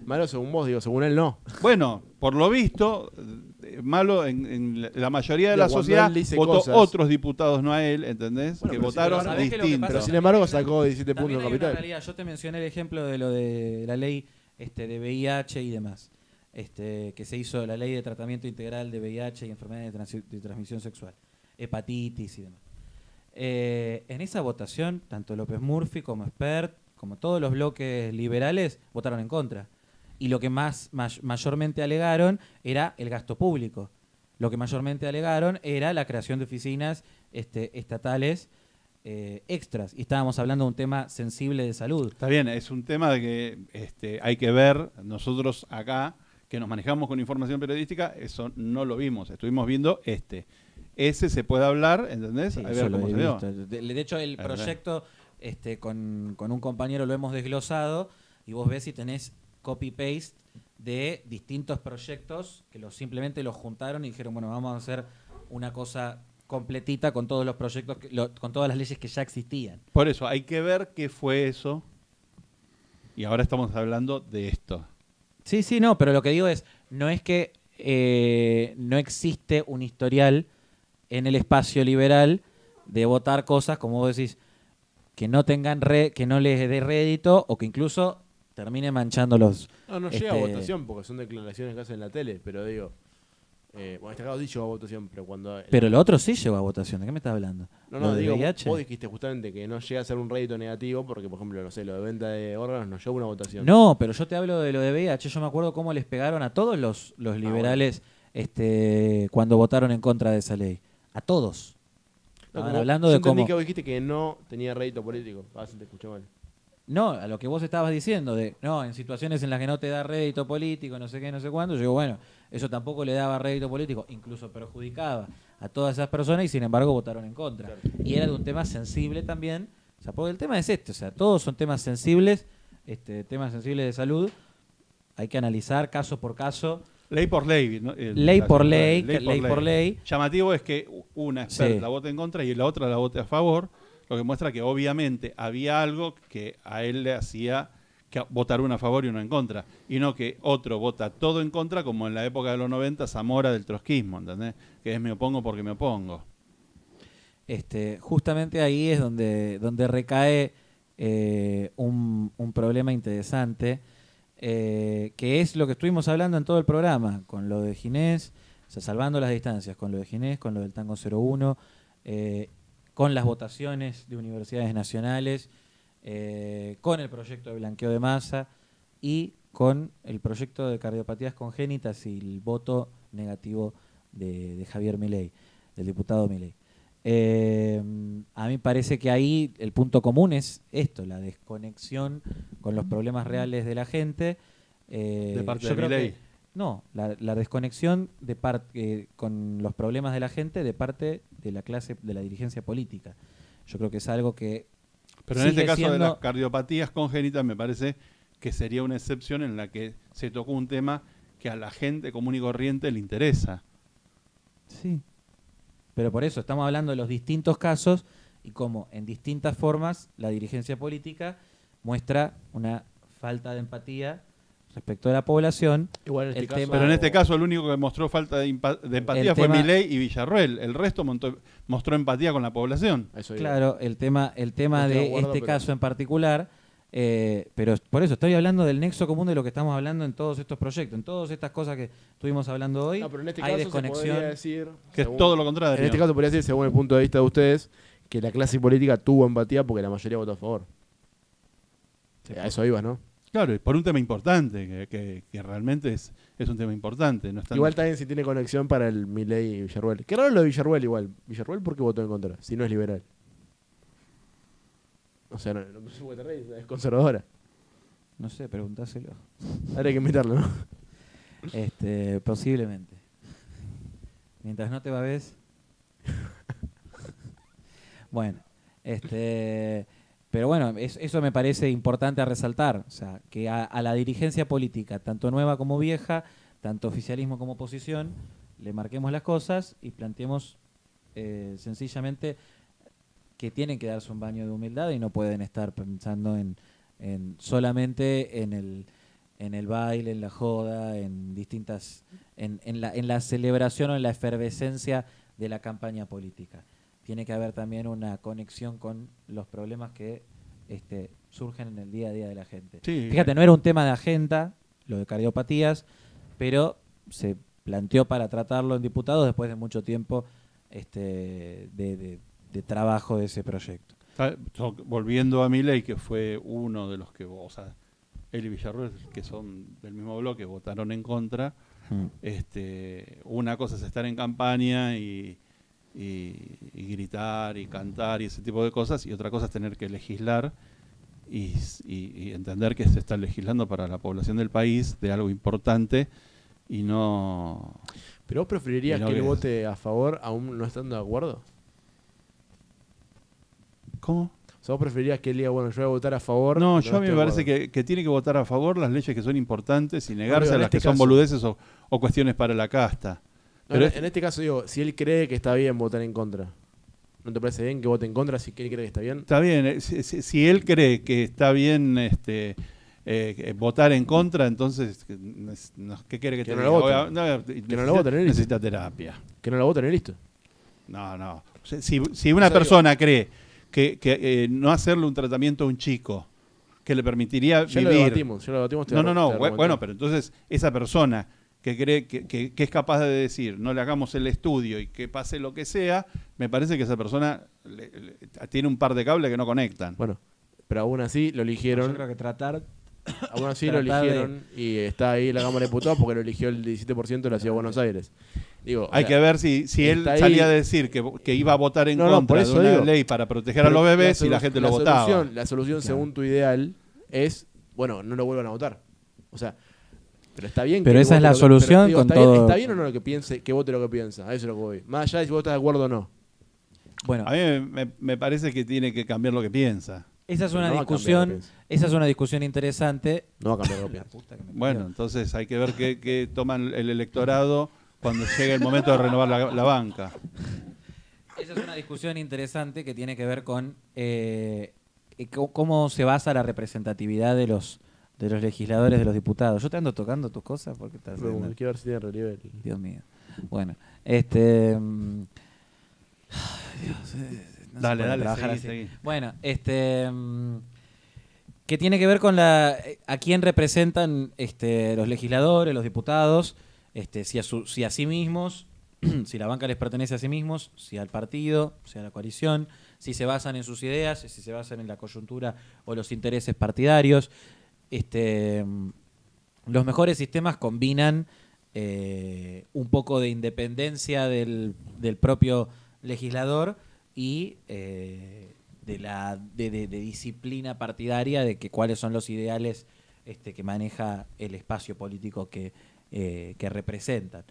Malo según vos, digo, según él no. Bueno, por lo visto, malo en la mayoría de Digo, la cuando sociedad él dice votó cosas- otros diputados, no a él, ¿entendés? Bueno, que pero si votaron pero ¿sabés qué es lo que distinto. pasa? Pero sin embargo También sacó 17 puntos También en hay una capital. realidad. Yo te mencioné el ejemplo de lo de la ley de VIH y demás, que se hizo la ley de tratamiento integral de VIH y enfermedades de transmisión sexual, hepatitis y demás. En esa votación, tanto López Murphy como Espert, como todos los bloques liberales, votaron en contra. Y lo que mayormente alegaron era el gasto público. Lo que mayormente alegaron era la creación de oficinas estatales extras. Y estábamos hablando de un tema sensible de salud. Está bien, es un tema de que hay que ver, nosotros acá, que nos manejamos con información periodística, eso no lo vimos, estuvimos viendo Ese se puede hablar, ¿entendés? Sí, A eso ver lo cómo he se dio. visto. De hecho, el ¿Entendés? proyecto con un compañero lo hemos desglosado y vos ves si tenés copy-paste de distintos proyectos que simplemente los juntaron y dijeron, bueno, vamos a hacer una cosa completita con todos los proyectos, con todas las leyes que ya existían. Por eso, hay que ver qué fue eso. Y ahora estamos hablando de esto. Sí, sí, no, pero lo que digo es, no es que no existe un historial en el espacio liberal de votar cosas, como vos decís, que no tengan que no les dé rédito o que incluso termine manchando los... No llega a votación porque son declaraciones que hacen en la tele, pero digo, bueno, en este caso sí llegó a votación, pero cuando... Pero lo otro sí llegó a votación, ¿de qué me estás hablando? No, ¿Lo de digo, VIH? vos dijiste justamente que no llega a ser un rédito negativo porque, por ejemplo, no sé, lo de venta de órganos no llegó a una votación. No, pero yo te hablo de lo de VIH. Yo me acuerdo cómo les pegaron a todos los liberales cuando votaron en contra de esa ley. A todos. No, Estaban como- hablando yo de entendí cómo... que vos dijiste que no tenía rédito político. Si te escuché mal. No, a lo que vos estabas diciendo, no, en situaciones en las que no te da rédito político, no sé qué, no sé cuándo, yo digo, bueno, eso tampoco le daba rédito político, incluso perjudicaba a todas esas personas y sin embargo votaron en contra. Claro. Y era de un tema sensible también, o sea, porque el tema es o sea, todos son temas sensibles, temas sensibles de salud, hay que analizar caso por caso, Ley por ley. ¿no? ley por ley. Llamativo es que una experta Sí. la vota en contra y la otra la vote a favor, lo que muestra que obviamente había algo que a él le hacía que votar uno a favor y uno en contra, y no que otro vota todo en contra, como en la época de los 90 Zamora del trotskismo, ¿entendés? Que es me opongo porque me opongo. Justamente ahí es donde recae un problema interesante, que es lo que estuvimos hablando en todo el programa, con lo de Ginés, o sea, salvando las distancias, con lo de Ginés, con lo del Tango 01, con las votaciones de universidades nacionales, con el proyecto de blanqueo de masa y con el proyecto de cardiopatías congénitas y el voto negativo de Javier Milei, del diputado Milei. A mí parece que ahí el punto común es esto, la desconexión con los problemas reales de la gente. De parte yo de creo Milei. que- No, la desconexión con los problemas de la gente de parte de la clase, de la dirigencia política. Yo creo que es algo que Pero en este sigue caso de siendo- las cardiopatías congénitas me parece que sería una excepción en la que se tocó un tema que a la gente común y corriente le interesa. Sí. Pero por eso estamos hablando de los distintos casos y cómo en distintas formas la dirigencia política muestra una falta de empatía respecto de la población. Igual en El este caso... tema- Pero en este caso el único que mostró falta de empatía El fue tema- Milei y Villarroel. El resto mostró empatía con la población. a eso iba. Claro, el tema No estoy de de acuerdo, este pero- caso en particular Pero por eso estoy hablando del nexo común de lo que estamos hablando en todos estos proyectos, en todas estas cosas que estuvimos hablando hoy. No, pero en este hay caso se podría desconexión. decir, Que según- es todo lo contrario. En este caso podría decir, según el punto de vista de ustedes, que la clase política tuvo empatía porque la mayoría votó a favor. A eso ibas, ¿no? Claro, y por un tema importante, que realmente es un tema importante. No es tan- Igual también si tiene conexión para el Milei y Villarruel. Qué raro lo de Villarruel igual. ¿Villarruel por qué votó en contra? Si no es liberal. O sea, no se puede reír, es conservadora. No sé, preguntáselo. Ahora hay que invitarlo, ¿no? Posiblemente. Mientras no te babes. Bueno, pero bueno, eso me parece importante a resaltar. O sea, que a la dirigencia política, tanto nueva como vieja, tanto oficialismo como oposición, le marquemos las cosas y planteemos sencillamente que tienen que darse un baño de humildad y no pueden estar pensando en solamente en el baile, en la joda, en distintas, en la celebración o en la efervescencia de la campaña política. Tiene que haber también una conexión con los problemas que surgen en el día a día de la gente. Sí. Fíjate, no era un tema de agenda, lo de cardiopatías, pero se planteó para tratarlo en diputados después de mucho tiempo de trabajo de ese proyecto. Volviendo a Milei, que fue uno de los que, o sea, él y Villarruel, que son del mismo bloque, votaron en contra. Una cosa es estar en campaña y gritar y cantar y ese tipo de cosas, y otra cosa es tener que legislar y entender que se está legislando para la población del país de algo importante y no... ¿Pero vos preferirías Y no que él que- vote a favor aún no estando de acuerdo? ¿Cómo? O sea, vos preferirías que él diga, bueno, yo voy a votar a favor. No, y yo a mí estoy me de parece acuerdo? que tiene que votar a favor las leyes que son importantes y negarse digo, a en las este que son caso. boludeces o cuestiones para la casta. No, Pero en este caso digo, si él cree que está bien votar en contra, ¿no te parece bien que vote en contra si él cree que está bien? Está bien, si él cree que está bien votar en contra, entonces, ¿qué quiere que Que te no diga? lo vote. Que no lo voten, él necesita terapia. Que no lo voten y listo. No. O sea, si una sea, persona cree que no hacerle un tratamiento a un chico que le permitiría Ya lo vivir... debatimos, No, te argumenté. bueno, pero entonces esa persona que cree que es capaz de decir no le hagamos el estudio y que pase lo que sea, me parece que esa persona tiene un par de cables que no conectan. Bueno, pero aún así lo Yo eligieron. creo que tratar Aún así lo tratar de- eligieron y está ahí en la Cámara de Diputados porque lo eligió el 17% de la Ciudad de Buenos Aires. Digo, Hay o sea, que ver si él está ahí- salía a decir que iba a votar en No, por contra de eso una digo. ley para proteger a los bebés y la gente lo votaba. La solución, Claro. según tu ideal, es, bueno, no lo vuelvan a votar. O sea, pero está bien Pero que esa es vote la lo que- solución pero, digo, con está bien- todo- ¿Está bien o no lo que piense, que vote lo que piensa? A eso es lo que voy. Más allá de si vos estás de acuerdo o no. Bueno, A mí me parece que tiene que cambiar lo que piensa. esa es No una va a cambiar lo que discusión, piensa. esa es una discusión interesante. No va a cambiar lo que piensa. Puta que me Bueno, parió. entonces hay que ver qué toman el electorado cuando llegue el momento de renovar la banca. Esa es una discusión interesante que tiene que ver con cómo se basa la representatividad de los legisladores, de los diputados. Yo te ando tocando tus cosas porque estás Pero haciendo- quiero ver si tiene relieve. Dios mío. Bueno, ay, Dios, no se Dale, puede trabajar seguí, así. seguí. Bueno, que tiene que ver con a quién representan los legisladores, los diputados, si a sí mismos, si la banca les pertenece a sí mismos, si al partido, si a la coalición, si se basan en sus ideas, si se basan en la coyuntura o los intereses partidarios. Los mejores sistemas combinan un poco de independencia del propio legislador y de disciplina partidaria de que cuáles son los ideales que maneja el espacio político que representan.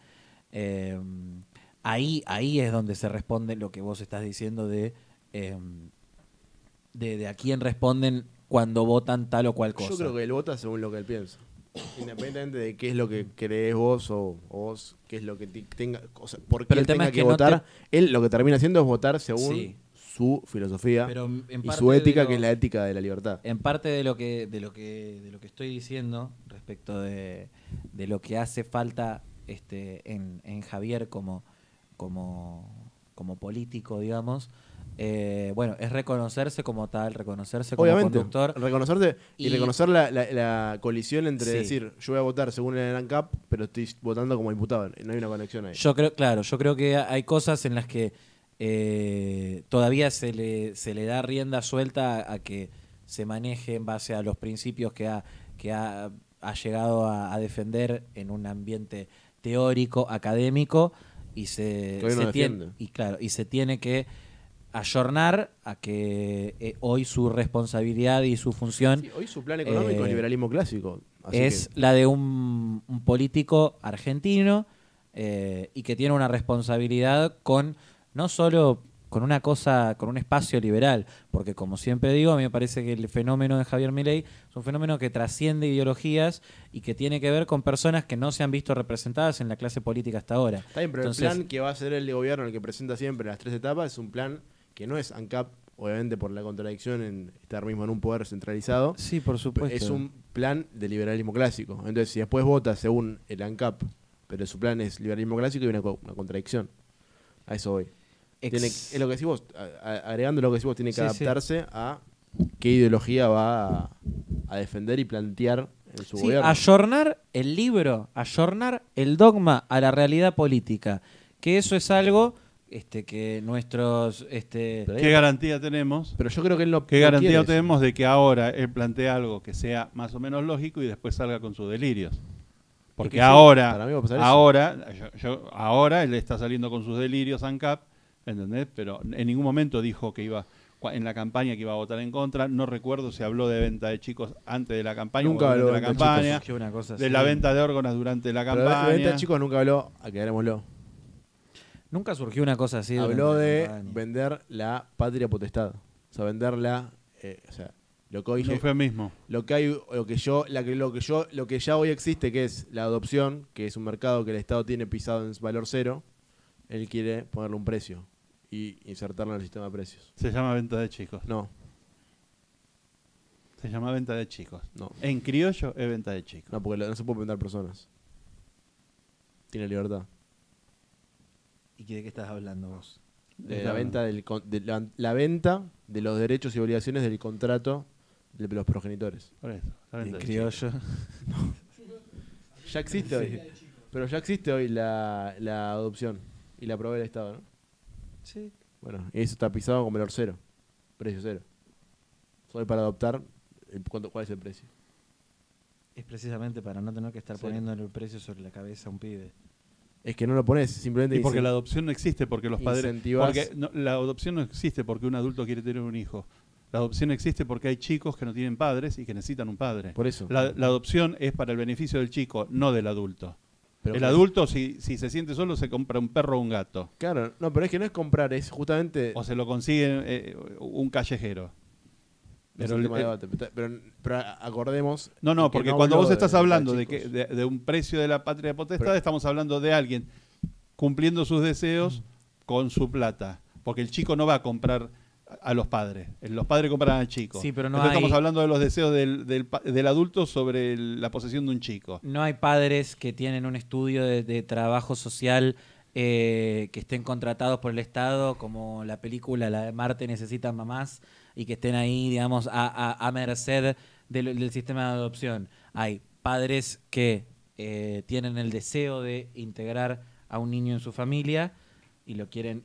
Ahí es donde se responde lo que vos estás diciendo de a quién responden cuando votan tal o cual cosa. Yo creo que él vota según lo que él piensa. Independientemente de qué es lo que crees vos o vos, qué es lo que tenga, o sea, por qué Pero él el tema tenga es que que no votar, él lo que termina haciendo es votar según Sí. su filosofía Pero en y parte su ética, de lo- que es la ética de la libertad. En parte de lo que estoy diciendo respecto de lo que hace falta en Javier como político, digamos, bueno, es reconocerse como tal, reconocerse como Obviamente, conductor. reconocerte y Y- reconocer la colisión entre Sí. decir, yo voy a votar según el ANCAP, pero estoy votando como diputado. No hay una conexión ahí. Yo creo que hay cosas en las que todavía se le da rienda suelta a que se maneje en base a los principios que ha llegado a defender en un ambiente teórico, académico, y Que hoy no defiende. y se tiene que ayornar a que hoy su responsabilidad y su función Sí, hoy su plan económico es liberalismo clásico. Así es que, la de un político argentino y que tiene una responsabilidad con no solo con una cosa, con un espacio liberal, porque como siempre digo, a mí me parece que el fenómeno de Javier Milei es un fenómeno que trasciende ideologías y que tiene que ver con personas que no se han visto representadas en la clase política hasta ahora. está bien, pero Entonces, el plan que va a hacer el gobierno, el que presenta siempre las 3 etapas, es un plan que no es ANCAP, obviamente por la contradicción en estar mismo en un poder centralizado. sí, por supuesto. Es un plan de liberalismo clásico. Entonces, si después vota según el ANCAP, pero su plan es liberalismo clásico, hay una contradicción. A eso voy. Es lo que decís vos, agregando lo que decís vos, tiene que Sí, adaptarse a qué ideología va a defender y plantear en su Sí, gobierno. ayornar el libro, ayornar el dogma a la realidad política. Que eso es algo que nuestros... Pero ¿Qué garantía tenemos? Pero yo creo que él no ¿Qué no garantía quiere eso. tenemos de que ahora él plantea algo que sea más o menos lógico y después salga con sus delirios? Porque que sí, ahora, para mí va a pasar eso. ahora él está saliendo con sus delirios ANCAP, ¿entendés? Pero en ningún momento dijo que iba en la campaña que iba a votar en contra. No recuerdo si habló de venta de chicos antes de la campaña Nunca o habló durante de la venta de campaña, Surgió una cosa de así. la venta de órganos durante la Pero de campaña. venta, chicos, nunca habló, aclarémoslo. Nunca surgió una cosa así. Habló durante la de campaña. vender la patria potestad. O sea, venderla, o sea, lo que hoy No fue mismo. lo que hay, lo que ya hoy existe, que es la adopción, que es un mercado que el Estado tiene pisado en valor cero, él quiere ponerle un precio y insertarlo en el sistema de precios. Se llama venta de chicos. No, Se llama venta de chicos. no, En criollo es venta de chicos. no, porque no se puede vender personas. Tiene libertad. ¿Y de qué estás hablando vos? De la venta la venta de los derechos y obligaciones del contrato de los progenitores. Por eso, la venta En de criollo. Ya existe hoy. Pero ya existe hoy la adopción y la provee el Estado, ¿no? Sí. Bueno, y eso está pisado con valor cero. Precio cero. Solo para adoptar, ¿cuál es el precio? Es precisamente para no tener que estar Cero. poniéndole el precio sobre la cabeza a un pibe. Es que no lo pones, simplemente Y porque dice- la adopción no existe, porque los padres... Incentivas- Porque la adopción no existe porque un adulto quiere tener un hijo. La adopción existe porque hay chicos que no tienen padres y que necesitan un padre. Por eso. La adopción es para el beneficio del chico, no del adulto. Pero el que- adulto, si se siente solo, se compra un perro o un gato. Claro, no, pero es que no es comprar, es justamente... O se lo consigue un callejero. no es Pero un el- tema de debate, pero acordemos... No, que porque no cuando habló vos estás de hablando de, chicos. de un precio de la patria potestad, Pero- estamos hablando de alguien cumpliendo sus deseos con su plata. Porque el chico no va a comprar a los padres. Los padres compran al chico. Sí, pero no Entonces hay- estamos hablando de los deseos del adulto sobre la posesión de un chico. No hay padres que tienen un estudio de trabajo social que estén contratados por el Estado, como la película La de Marte necesita mamás, y que estén ahí, digamos, a merced del sistema de adopción. Hay padres que tienen el deseo de integrar a un niño en su familia y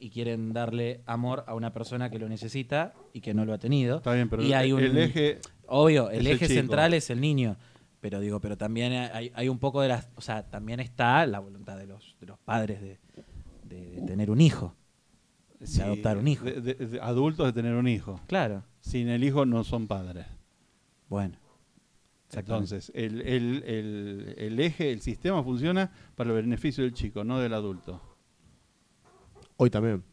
quieren darle amor a una persona que lo necesita y que no lo ha tenido. Está bien, pero Y hay el eje... Obvio, es el el eje chico. central es el niño. Pero también hay un poco de las, o sea, también está la voluntad de los padres de tener un hijo, de adoptar un hijo. de adultos de tener un hijo. Claro. Sin el hijo no son padres. Bueno. Exactamente. Entonces, el eje, el sistema funciona para el beneficio del chico, no del adulto. Hoy también.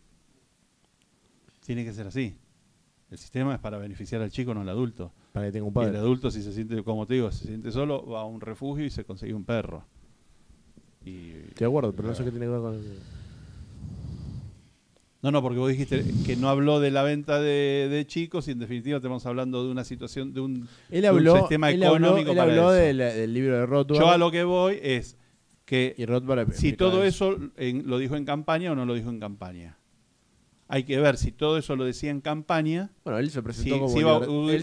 Tiene que ser así. El sistema es para beneficiar al chico, no al adulto. Para que tenga un Y el padre. adulto, si se siente, como te digo, se siente solo, va a un refugio y se consigue un perro. Y... Estoy de acuerdo, pero no sé qué tiene que ver con... No, porque vos dijiste que no habló de la venta de chicos y en definitiva estamos hablando de una situación, de un sistema económico él para habló eso. del libro de Rothbard. Yo a lo que voy es que Y Rothbard si explicaba todo eso lo dijo en campaña o no lo dijo en campaña. hay que ver si todo eso lo decía en campaña. Bueno, él se presentó Si- como si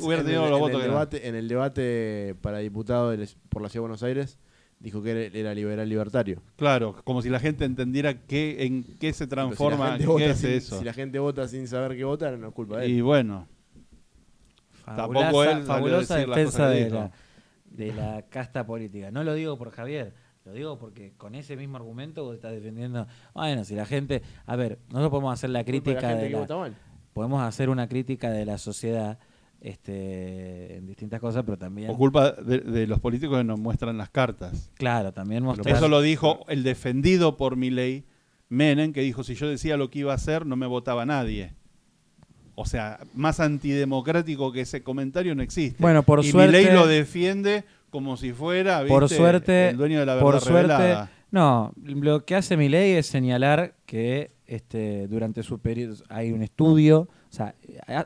hubiera tenido los votos que en el debate para diputado por la Ciudad de Buenos Aires, dijo que era liberal libertario. Claro, como si la gente entendiera en qué se transforma, Pero qué es eso. Si la gente vota sin saber qué vota, no es culpa de él. Y bueno, tampoco él salió a fabulosa decir las defensa cosas que de dijo. de la casta política. No lo digo por Javier, lo digo porque con ese mismo argumento vos estás defendiendo. Bueno, si la gente. A ver, nosotros podemos hacer la Culpa de crítica gente de que vota mal. podemos hacer una crítica de la sociedad en distintas cosas, pero también. O culpa de los políticos que nos muestran las cartas. Claro, también mostrar. Eso lo dijo el defendido por Milei, Menem, que dijo, si yo decía lo que iba a hacer, no me votaba nadie. O sea, más antidemocrático que ese comentario no existe. Bueno, por y suerte. Milei lo defiende como si fuera, Por ¿viste? suerte, el dueño de la verdad por suerte, revelada. no, lo que hace Milei es señalar que durante su periodo hay un estudio, o sea,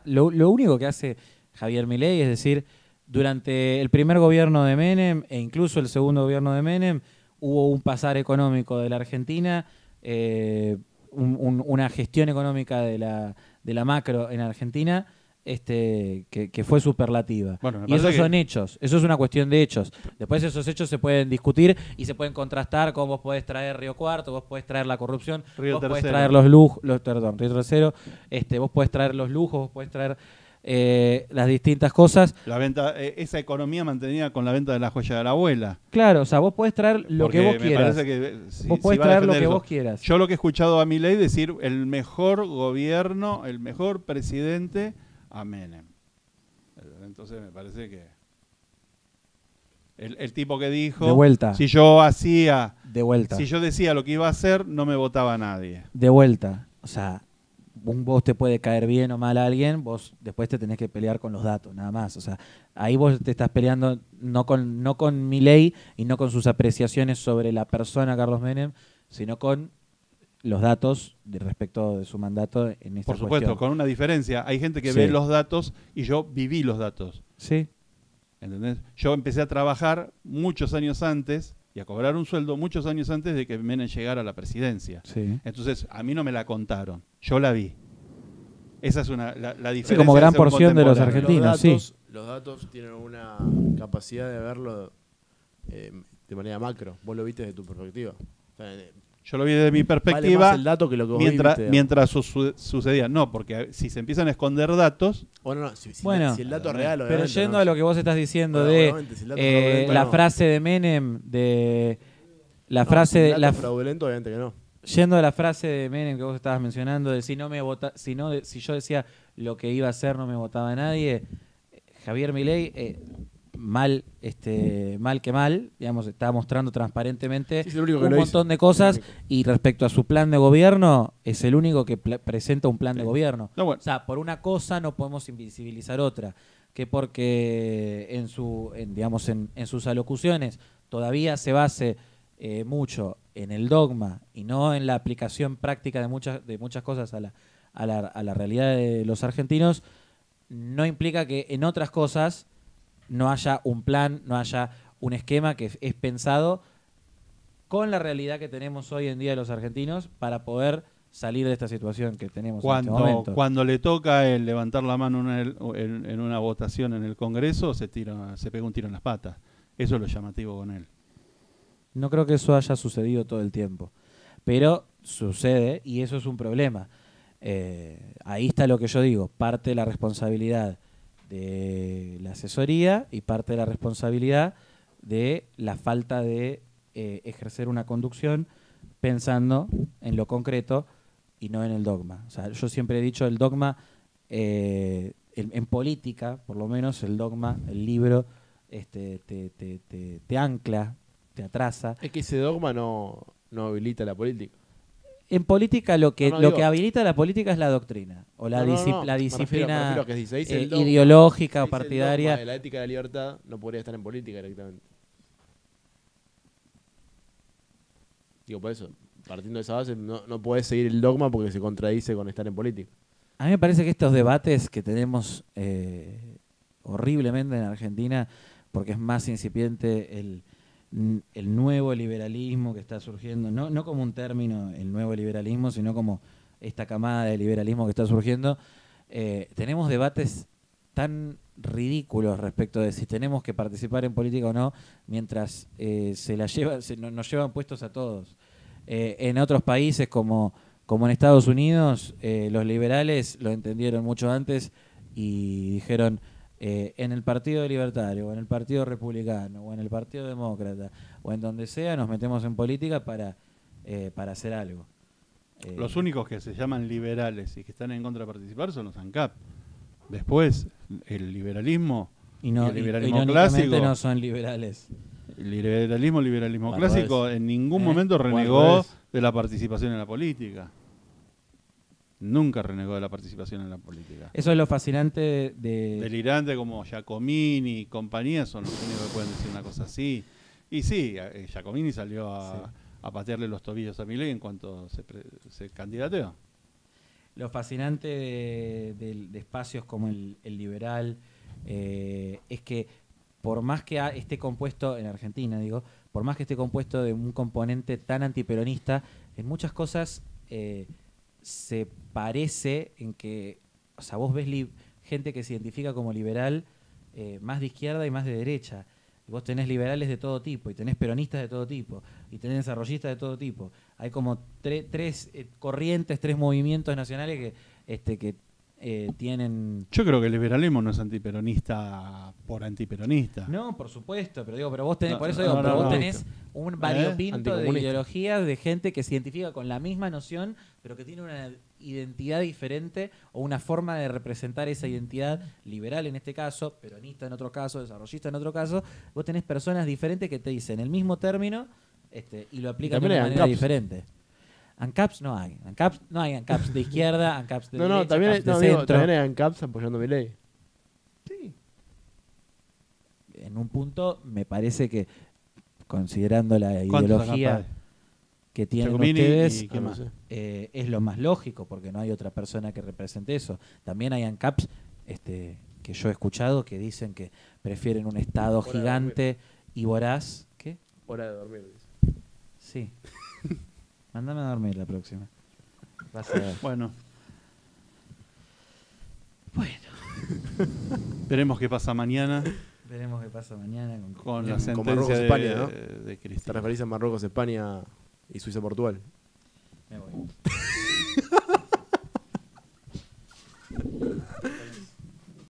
lo único que hace Javier Milei es decir, durante el primer gobierno de Menem e incluso el segundo gobierno de Menem hubo un pasar económico de la Argentina, una gestión económica de la macro en Argentina que fue superlativa. Bueno, me Y esos parece que- son hechos, eso es una cuestión de hechos. Después esos hechos se pueden discutir y se pueden contrastar con vos podés traer Río Cuarto, vos podés traer la corrupción, Río vos podés Tercero. traer los lujos, Río Tercero, vos podés traer los lujos, vos podés traer las distintas cosas. La venta, esa economía mantenida con la venta de la joya de la abuela. Claro, o sea, vos podés traer lo Porque que vos me quieras. parece que, Vos podés va a traer lo defender que eso. vos quieras. Yo lo que he escuchado a Milei decir el mejor gobierno, el mejor presidente a Menem. Entonces me parece que el tipo que dijo, De vuelta. si yo hacía, De vuelta. si yo decía lo que iba a hacer, no me votaba nadie. De vuelta. O sea, vos te puede caer bien o mal a alguien, vos después te tenés que pelear con los datos, nada más. O sea, ahí vos te estás peleando no con Milei y no con sus apreciaciones sobre la persona Carlos Menem, sino con los datos respecto de su mandato en esta Por supuesto, cuestión. con una diferencia. Hay gente que Sí. ve los datos y yo viví los datos. Sí. ¿Entendés? Yo empecé a trabajar muchos años antes y a cobrar un sueldo muchos años antes de que Menem llegara a la presidencia. Sí. Entonces, a mí no me la contaron, yo la vi. Esa es la diferencia. Sí, como gran de ser un porción de los contemporáneo. argentinos. Los datos tienen una capacidad de verlo de manera macro. Vos lo viste desde tu perspectiva. O sea, Yo lo vi desde mi vale perspectiva más el dato que lo que vos mientras, viste. mientras sucedía. No, porque si se empiezan a esconder datos, Bueno, no, si Bueno, el dato es real, Pero obviamente, yendo ¿no? a lo que vos estás diciendo Bueno, de obviamente, si el dato es fraudulento, la no. frase de Menem, de la No, frase, si el dato la, es fraudulento, obviamente que no. yendo a la frase de Menem que vos estabas mencionando, de si yo decía lo que iba a hacer no me votaba nadie, Javier Milei, mal que mal, digamos, está mostrando transparentemente Sí, es el único que un lo montón hizo. de cosas El único. y respecto a su plan de gobierno, es el único que presenta un plan de gobierno. no, bueno, O sea, por una cosa no podemos invisibilizar otra, que porque en sus alocuciones todavía se base mucho en el dogma y no en la aplicación práctica de muchas cosas a la realidad de los argentinos, no implica que en otras cosas no haya un plan, no haya un esquema que es pensado con la realidad que tenemos hoy en día los argentinos para poder salir de esta situación que tenemos en este momento. cuando le toca a él levantar la mano en una votación en el Congreso, se pega un tiro en las patas. Eso es lo llamativo con él. No creo que eso haya sucedido todo el tiempo, pero sucede y eso es un problema. Ahí está lo que yo digo, parte de la responsabilidad de la asesoría y parte de la responsabilidad de la falta de ejercer una conducción pensando en lo concreto y no en el dogma. O sea, yo siempre he dicho el dogma, en política, por lo menos el dogma, el libro, te ancla, te atrasa. Es que ese dogma no habilita la política. En política lo que digo- habilita la política es la doctrina o la No, disciplina me refiero a que si se dice el dogma, ideológica o si se dice el partidaria. dogma de la ética de la libertad no podría estar en política directamente. Digo, por eso, partiendo de esa base, no podés seguir el dogma porque se contradice con estar en política. A mí me parece que estos debates que tenemos horriblemente en Argentina, porque es más incipiente el nuevo liberalismo que está surgiendo, no como un término, el nuevo liberalismo, sino como esta camada de liberalismo que está surgiendo, tenemos debates tan ridículos respecto de si tenemos que participar en política o no, mientras nos llevan puestos a todos. En otros países como en Estados Unidos, los liberales lo entendieron mucho antes y dijeron, en el Partido Libertario, o en el Partido Republicano, o en el Partido Demócrata, o en donde sea, nos metemos en política para hacer algo. Los únicos que se llaman liberales y que están en contra de participar son los ANCAP. Después, el liberalismo y no, el liberalismo irónicamente clásico. No son liberales. El liberalismo Al clásico revés. en ningún ¿Eh? momento O al renegó revés. de la participación en la política. Nunca renegó de la participación en la política. Eso es lo fascinante de Delirante como Giacomini y compañía son los únicos que pueden decir una cosa así. Y sí, Giacomini salió a patearle los tobillos a Milei en cuanto se candidateó. Lo fascinante de espacios como el liberal es que por más que esté compuesto, en Argentina digo, por más que esté compuesto de un componente tan antiperonista, en muchas cosas se parece en que, o sea, vos ves gente que se identifica como liberal más de izquierda y más de derecha. Y vos tenés liberales de todo tipo, y tenés peronistas de todo tipo, y tenés desarrollistas de todo tipo. Hay como tres corrientes, tres movimientos nacionales que tienen... Yo creo que el liberalismo no es antiperonista por antiperonista. No, por supuesto, pero vos tenés, No, por eso no, digo, no, pero no, vos no. tenés un variopinto de Anticomunista. ideologías de gente que se identifica con la misma noción, pero que tiene una identidad diferente o una forma de representar esa identidad liberal en este caso, peronista en otro caso, desarrollista en otro caso. Vos tenés personas diferentes que te dicen el mismo término y lo aplican de También una hay manera ANCAPs. diferente. ANCAPs no hay. No hay ANCAPs de izquierda, ANCAPs de derecha, también hay, ANCAPs de centro. también hay ANCAPs apoyando a Milei. Sí. En un punto me parece que, considerando la ¿Cuántos ideología ANCAP hay? que tienen Giacomini ustedes, y ¿qué más? No sé. es lo más lógico, porque no hay otra persona que represente eso. También hay ANCAPs que yo he escuchado que dicen que prefieren un Estado Hora de gigante y voraz. ¿Qué? Hora de dormir. dice. Sí. Mándame a dormir la próxima. Vas a ver. Bueno, Bueno, veremos qué pasa mañana veremos qué pasa mañana con la Con sentencia Marruecos, de, España, ¿no? de Te Cristina. referís a Marruecos, España y Suiza, Portugal. Me voy.